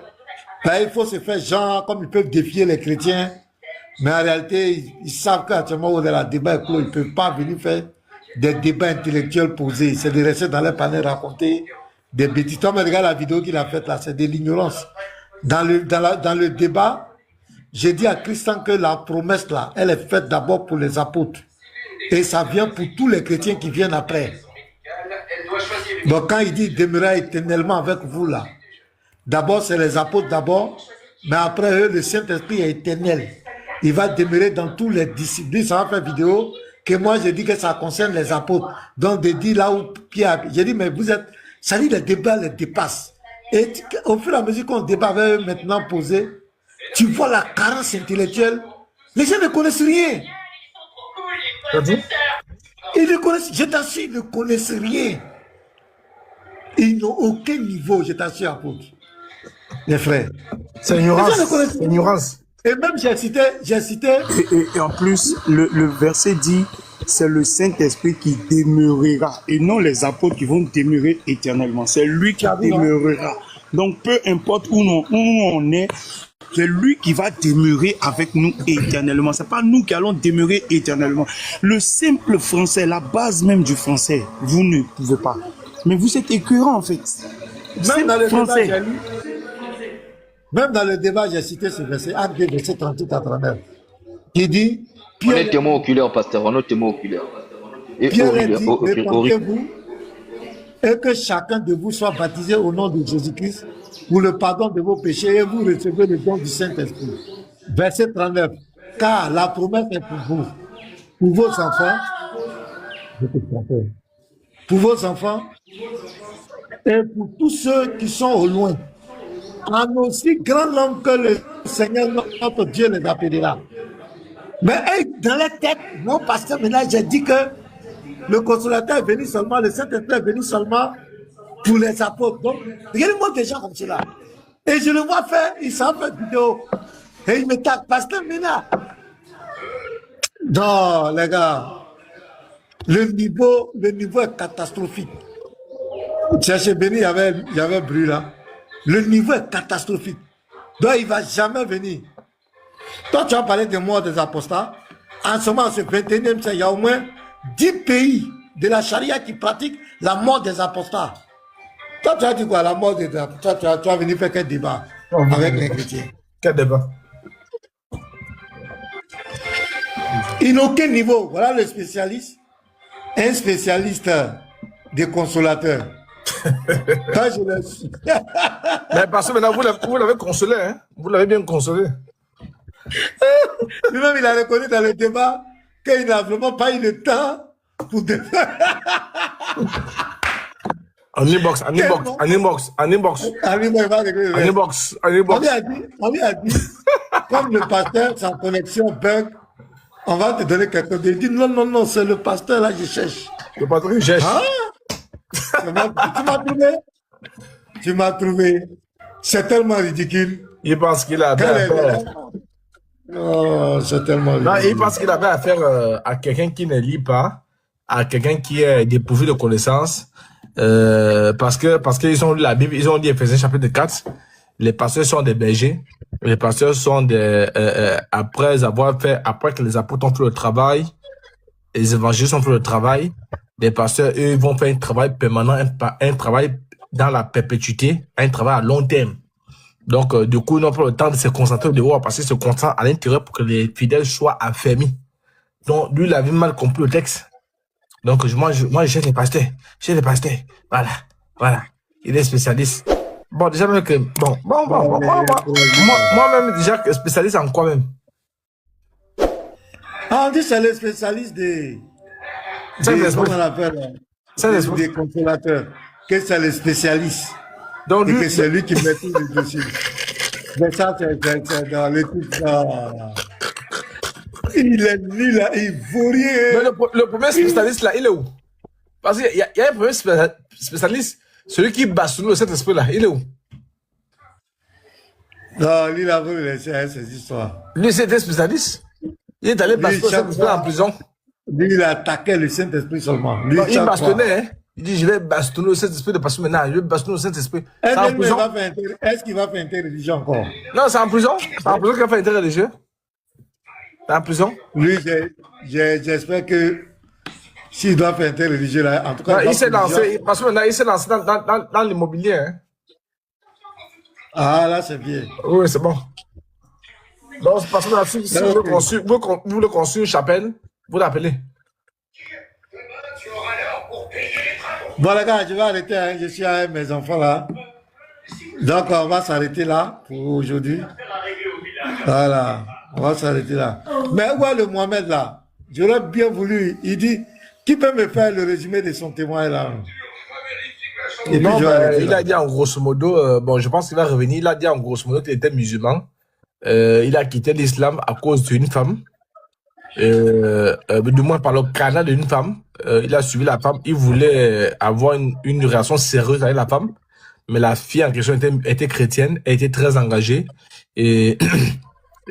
Là, il faut se faire genre, comme ils peuvent défier les chrétiens. Mais en réalité, ils savent qu'actuellement, où la débat est clos, ils ne peuvent pas venir faire des débats intellectuels posés. C'est de rester dans les panels raconter des bêtises. Toi, mais regarde la vidéo qu'il a faite là, c'est de l'ignorance. Dans le débat, j'ai dit à Christian que la promesse là, elle est faite d'abord pour les apôtres. Et ça vient pour tous les chrétiens qui viennent après. Donc quand il dit demeurer éternellement avec vous là, d'abord c'est les apôtres d'abord, mais après eux, le Saint-Esprit est éternel. Il va demeurer dans tous les disciples. Ça va faire vidéo que moi j'ai dit que ça concerne les apôtres. Donc de dire là où Pierre, j'ai dit mais vous êtes, ça dit les débats les dépassent. Et au fur et à mesure qu'on débat avec eux maintenant posé, tu vois la carence intellectuelle. Les gens ne connaissent rien. Ils ne connaissent, je t'assure, ils ne connaissent rien. Ils n'ont aucun niveau, je t'assure, apôtre. Les frères. C'est ignorance. Et même j'ai cité. Et en plus, le verset dit, c'est le Saint-Esprit qui demeurera et non les apôtres qui vont demeurer éternellement. C'est lui qui demeurera. Donc peu importe où on est, c'est lui qui va demeurer avec nous éternellement. C'est pas nous qui allons demeurer éternellement. Le simple français, la base même du français, vous ne pouvez pas. Mais vous êtes écœurant en fait. Même dans le débat, j'ai cité ce verset, Acte 2, verset 38 à 39. Qui dit, on est témoin oculaire, pasteur, on est témoin oculaire. Et Pierre dit, répandez-vous et que chacun de vous soit baptisé au nom de Jésus-Christ pour le pardon de vos péchés et vous recevez le don du Saint-Esprit. Verset 39. Car la promesse est pour vous, pour vos enfants, et pour tous ceux qui sont au loin, en aussi grand nombre que le Seigneur notre Dieu les appellera. Mais dans la tête, mon pasteur, maintenant, j'ai dit que le consolateur est venu seulement, le Saint-Esprit est venu seulement pour les apôtres. Donc, regardez-moi des gens comme cela. Et je le vois faire, ils savent faire vidéo. Et il me tape, pasteur Mena. Non, les gars, le niveau est catastrophique. Cherchez Béni, il y avait bruit là. Le niveau est catastrophique. Donc il ne va jamais venir. Toi, tu as parlé de mort des apostats. En ce moment, ce 21e siècle, il y a au moins 10 pays de la charia qui pratiquent la mort des apostats. Toi, tu as dit quoi, la mort des apostats? Tu as venu faire quel débat avec les chrétiens? Quel débat? Il n'a aucun niveau. Voilà le spécialiste. Un spécialiste des consolateurs. Quand je le suis. Mais parce que maintenant, vous l'avez consolé, hein? Vous l'avez bien consolé. Lui-même, il a reconnu dans le débat qu'il n'a vraiment pas eu le temps pour défendre. En inbox. On lui a dit, comme le pasteur, sa connexion bug, on va te donner quelque chose. Il dit non, c'est le pasteur là que je cherche. Le pasteur que je cherche. Tu m'as trouvé. C'est tellement ridicule. Il pense qu'il a affaire. Oh, c'est tellement ridicule. Non, il pense qu'il avait affaire à quelqu'un qui ne lit pas, à quelqu'un qui est dépourvu de connaissances. Parce qu'ils ont lu la Bible, ils ont lu Éphésiens chapitre 4. Les pasteurs sont des bergers. Les pasteurs sont des après que les apôtres ont fait le travail, les évangélistes ont fait le travail, les pasteurs, eux, ils vont faire un travail permanent, un travail dans la perpétuité, un travail à long terme. Donc, du coup, ils n'ont pas le temps de se concentrer dehors parce qu'ils se concentrent à l'intérieur pour que les fidèles soient affermis. Donc, lui, il avait mal compris le texte. Donc, moi, je cherche les pasteurs. Voilà. Il est spécialiste. Bon, déjà, même que, moi-même, déjà, spécialiste en quoi même? Ah, on dit que c'est le spécialiste des consolateurs. Que c'est le spécialiste. Donc, et que c'est lui qui maîtrise le dossier. Mais ça, c'est dans l'étude. Il est lui là, il vaut rien. Mais le premier spécialiste là, il est où? Parce qu'il y a un premier spécialiste, celui qui bastonne le Saint-Esprit là, il est où? Non, lui, il a voulu laisser ces histoires. Lui, c'était spécialiste. Il est allé bastonner le Saint-Esprit en prison. Lui, il attaquait le Saint-Esprit seulement. Lui, non, il bastonnait, hein. Il dit, je vais bastonner le Saint-Esprit de passion maintenant. Je vais bastonner le Saint-Esprit. Est-ce qu'il va faire interreligion encore? Non, c'est en prison. C'est en prison qu'il va faire interreligieux. C'est en prison. Lui, j'espère que s'il doit faire interreligieux là, en tout cas. Non, il s'est lancé, parce que maintenant, il s'est lancé dans l'immobilier, hein. Ah, là, c'est bien. Oui, c'est bon. Donc, parce que si vous voulez construire une chapelle, vous l'appelez. Bon, les gars, je vais arrêter. Hein. Je suis avec mes enfants là. Donc, on va s'arrêter là pour aujourd'hui. Voilà. On va s'arrêter là. Mais où est le Mohamed là? J'aurais bien voulu. Il dit, qui peut me faire le résumé de son témoin là? Et non, il a dit en grosso modo, bon, je pense qu'il va revenir. Il a dit en grosso modo qu'il était musulman. Il a quitté l'islam à cause d'une femme. Du moins par le canal d'une femme. Il a suivi la femme. Il voulait avoir une relation sérieuse avec la femme. Mais la fille en question était chrétienne. Elle était très engagée. Et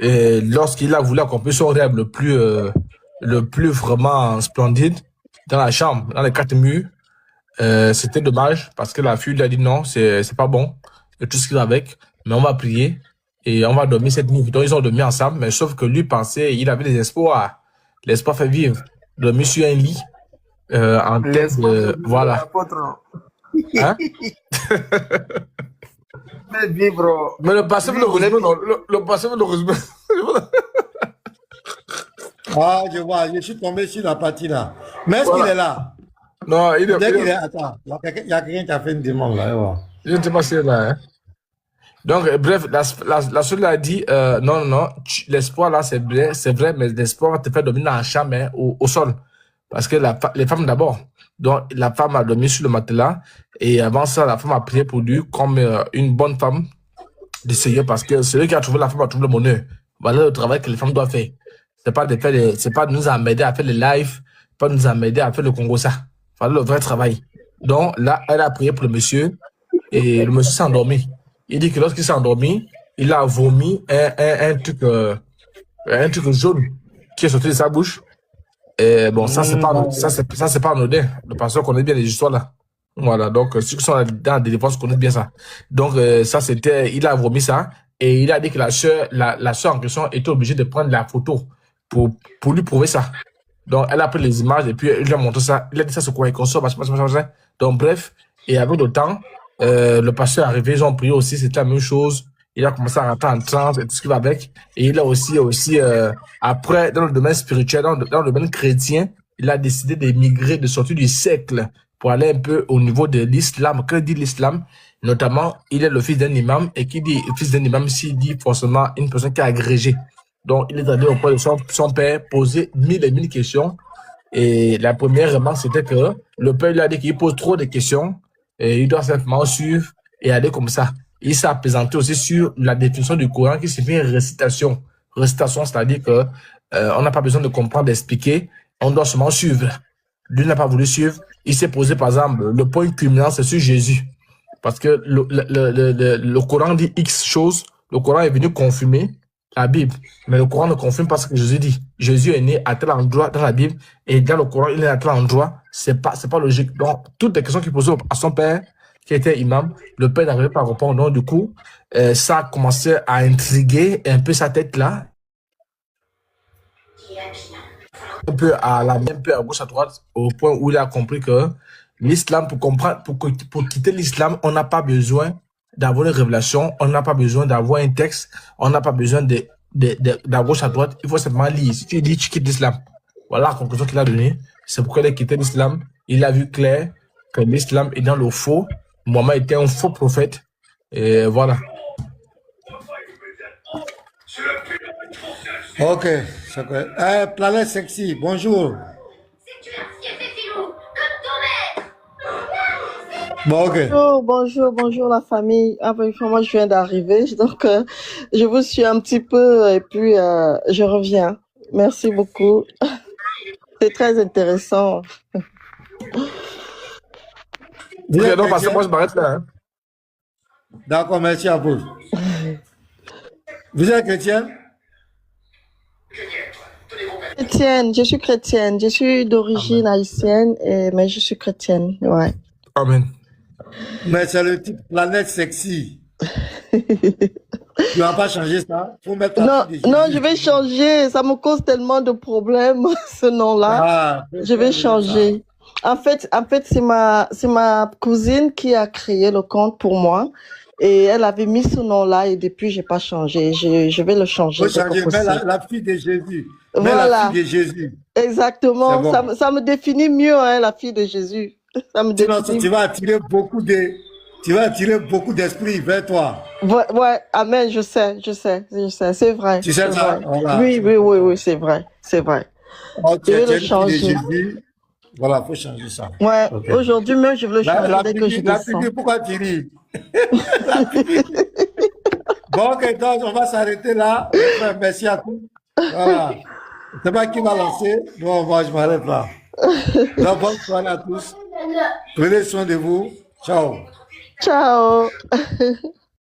lorsqu'il a voulu accomplir son rêve le plus vraiment splendide dans la chambre, dans les 4 murs, c'était dommage parce que la fille lui a dit non, c'est pas bon, et tout ce qu'il a avec, mais on va prier et on va dormir cette nuit. Donc ils ont dormi ensemble, mais sauf que lui pensait, il avait des espoirs, l'espoir fait vivre, dormir sur un lit en tête, voilà. Hein? Mais vivre. Mais le passé, le passé, le résumé. Ah, je vois, je suis tombé sur la partie là. Mais est-ce qu'il est là? Non, il est. Attends, il y a quelqu'un qui a fait une demande là. Je ne sais pas si c'est là. Hein. Donc, bref, la seule a dit non, l'espoir là, c'est vrai, mais l'espoir va te faire dormir dans la chambre, hein, au sol. Parce que les femmes d'abord. Donc, la femme a dormi sur le matelas. Et avant ça, la femme a prié pour lui comme une bonne femme de Seigneur. Parce que celui qui a trouvé la femme a trouvé le bonheur. Voilà le travail que les femmes doivent faire. C'est pas de nous amener à faire les lives, pas de nous amener à faire le Congo ça. Voilà le vrai travail. Donc, là, elle a prié pour le monsieur. Et le monsieur s'est endormi. Il dit que lorsqu'il s'est endormi, il a vomi un truc jaune qui est sorti de sa bouche. Et bon, ça, c'est pas anodin. Le pasteur connaît bien les histoires là. Voilà, donc ceux qui sont dans la délivrance connaissent bien ça. Donc, ça, il a vomi ça. Et il a dit que la sœur en question était obligée de prendre la photo pour lui prouver ça. Donc, elle a pris les images et puis il lui a montré ça. Il a dit ça, c'est quoi, il consomme, machin. Donc, bref, et avec le temps, le pasteur est arrivé, ils ont prié aussi, c'était la même chose. Il a commencé à rentrer en transe et tout ce qui va avec. Et il a aussi après, dans le domaine spirituel, dans le domaine chrétien, il a décidé d'émigrer, de sortir du siècle pour aller un peu au niveau de l'islam. Quand il dit l'islam, notamment, il est le fils d'un imam, et qui dit fils d'un imam, s'il dit forcément une personne qui est agrégée. Donc, il est allé auprès de son père, poser 1000 et 1000 questions. Et la première remarque, c'était que le père lui a dit qu'il pose trop de questions, et il doit simplement suivre et aller comme ça. Il s'est apaisanté aussi sur la définition du Coran qui signifie récitation. Récitation, c'est-à-dire que on n'a pas besoin de comprendre, d'expliquer, on doit seulement suivre. Lui n'a pas voulu suivre. Il s'est posé, par exemple, le point culminant, c'est sur Jésus. Parce que le Coran dit X choses, le Coran est venu confirmer la Bible. Mais le Coran ne confirme pas ce que Jésus dit. Jésus est né à tel endroit dans la Bible, et dans le Coran, il est à tel endroit. C'est pas logique. Donc, toutes les questions qu'il posait à son père, qui était imam, le père n'arrivait pas à répondre. Donc, du coup, ça a commencé à intriguer un peu sa tête là. Un peu à gauche, à droite, au point où il a compris que l'islam, pour quitter l'islam, on n'a pas besoin d'avoir une révélation, on n'a pas besoin d'avoir un texte, on n'a pas besoin d'à gauche à droite, il faut simplement lire. Si tu dis, tu quittes l'islam. Voilà la conclusion qu'il a donnée. C'est pourquoi il a quitté l'islam. Il a vu clair que l'islam est dans le faux. Mohammed était un faux prophète. Et voilà. Ok. Planète Sexy, bonjour. Bon, ok. Bonjour la famille. Moi je viens d'arriver, donc je vous suis un petit peu et puis je reviens. Merci beaucoup. C'est très intéressant. Non, parce que moi je m'arrête là. Hein. D'accord, merci à vous. Vous êtes chrétien? Chrétienne, je suis chrétienne. Je suis d'origine haïtienne, mais je suis chrétienne, ouais. Amen. Mais c'est le type Planète Sexy. Tu vas pas changer ça? Faut mettre non, je vais changer. Ça me cause tellement de problèmes, ce nom-là. Je vais changer. En fait, c'est ma cousine qui a créé le compte pour moi. Et elle avait mis ce nom-là et depuis, j'ai pas changé. Je vais le changer. Faut changer, mais la fille de Jésus. Voilà. La fille de Jésus. Exactement. Bon. Ça me définit mieux, hein, la fille de Jésus. Ça me définit. Sinon, tu vas attirer beaucoup d'esprits vers toi. Ouais, amen, je sais, c'est vrai. Tu sais ça? Voilà. Oui, c'est vrai. Je vais le changer. Voilà, il faut changer ça. Ouais, okay. Aujourd'hui même, je veux le changer dès que je descends. Pourquoi tu ris? Bon, ok, donc on va s'arrêter là. Merci à tous. Voilà. C'est pas qui va lancer. Moi, je m'arrête là. Donc, bonne soirée à tous. Prenez soin de vous. Ciao. Ciao.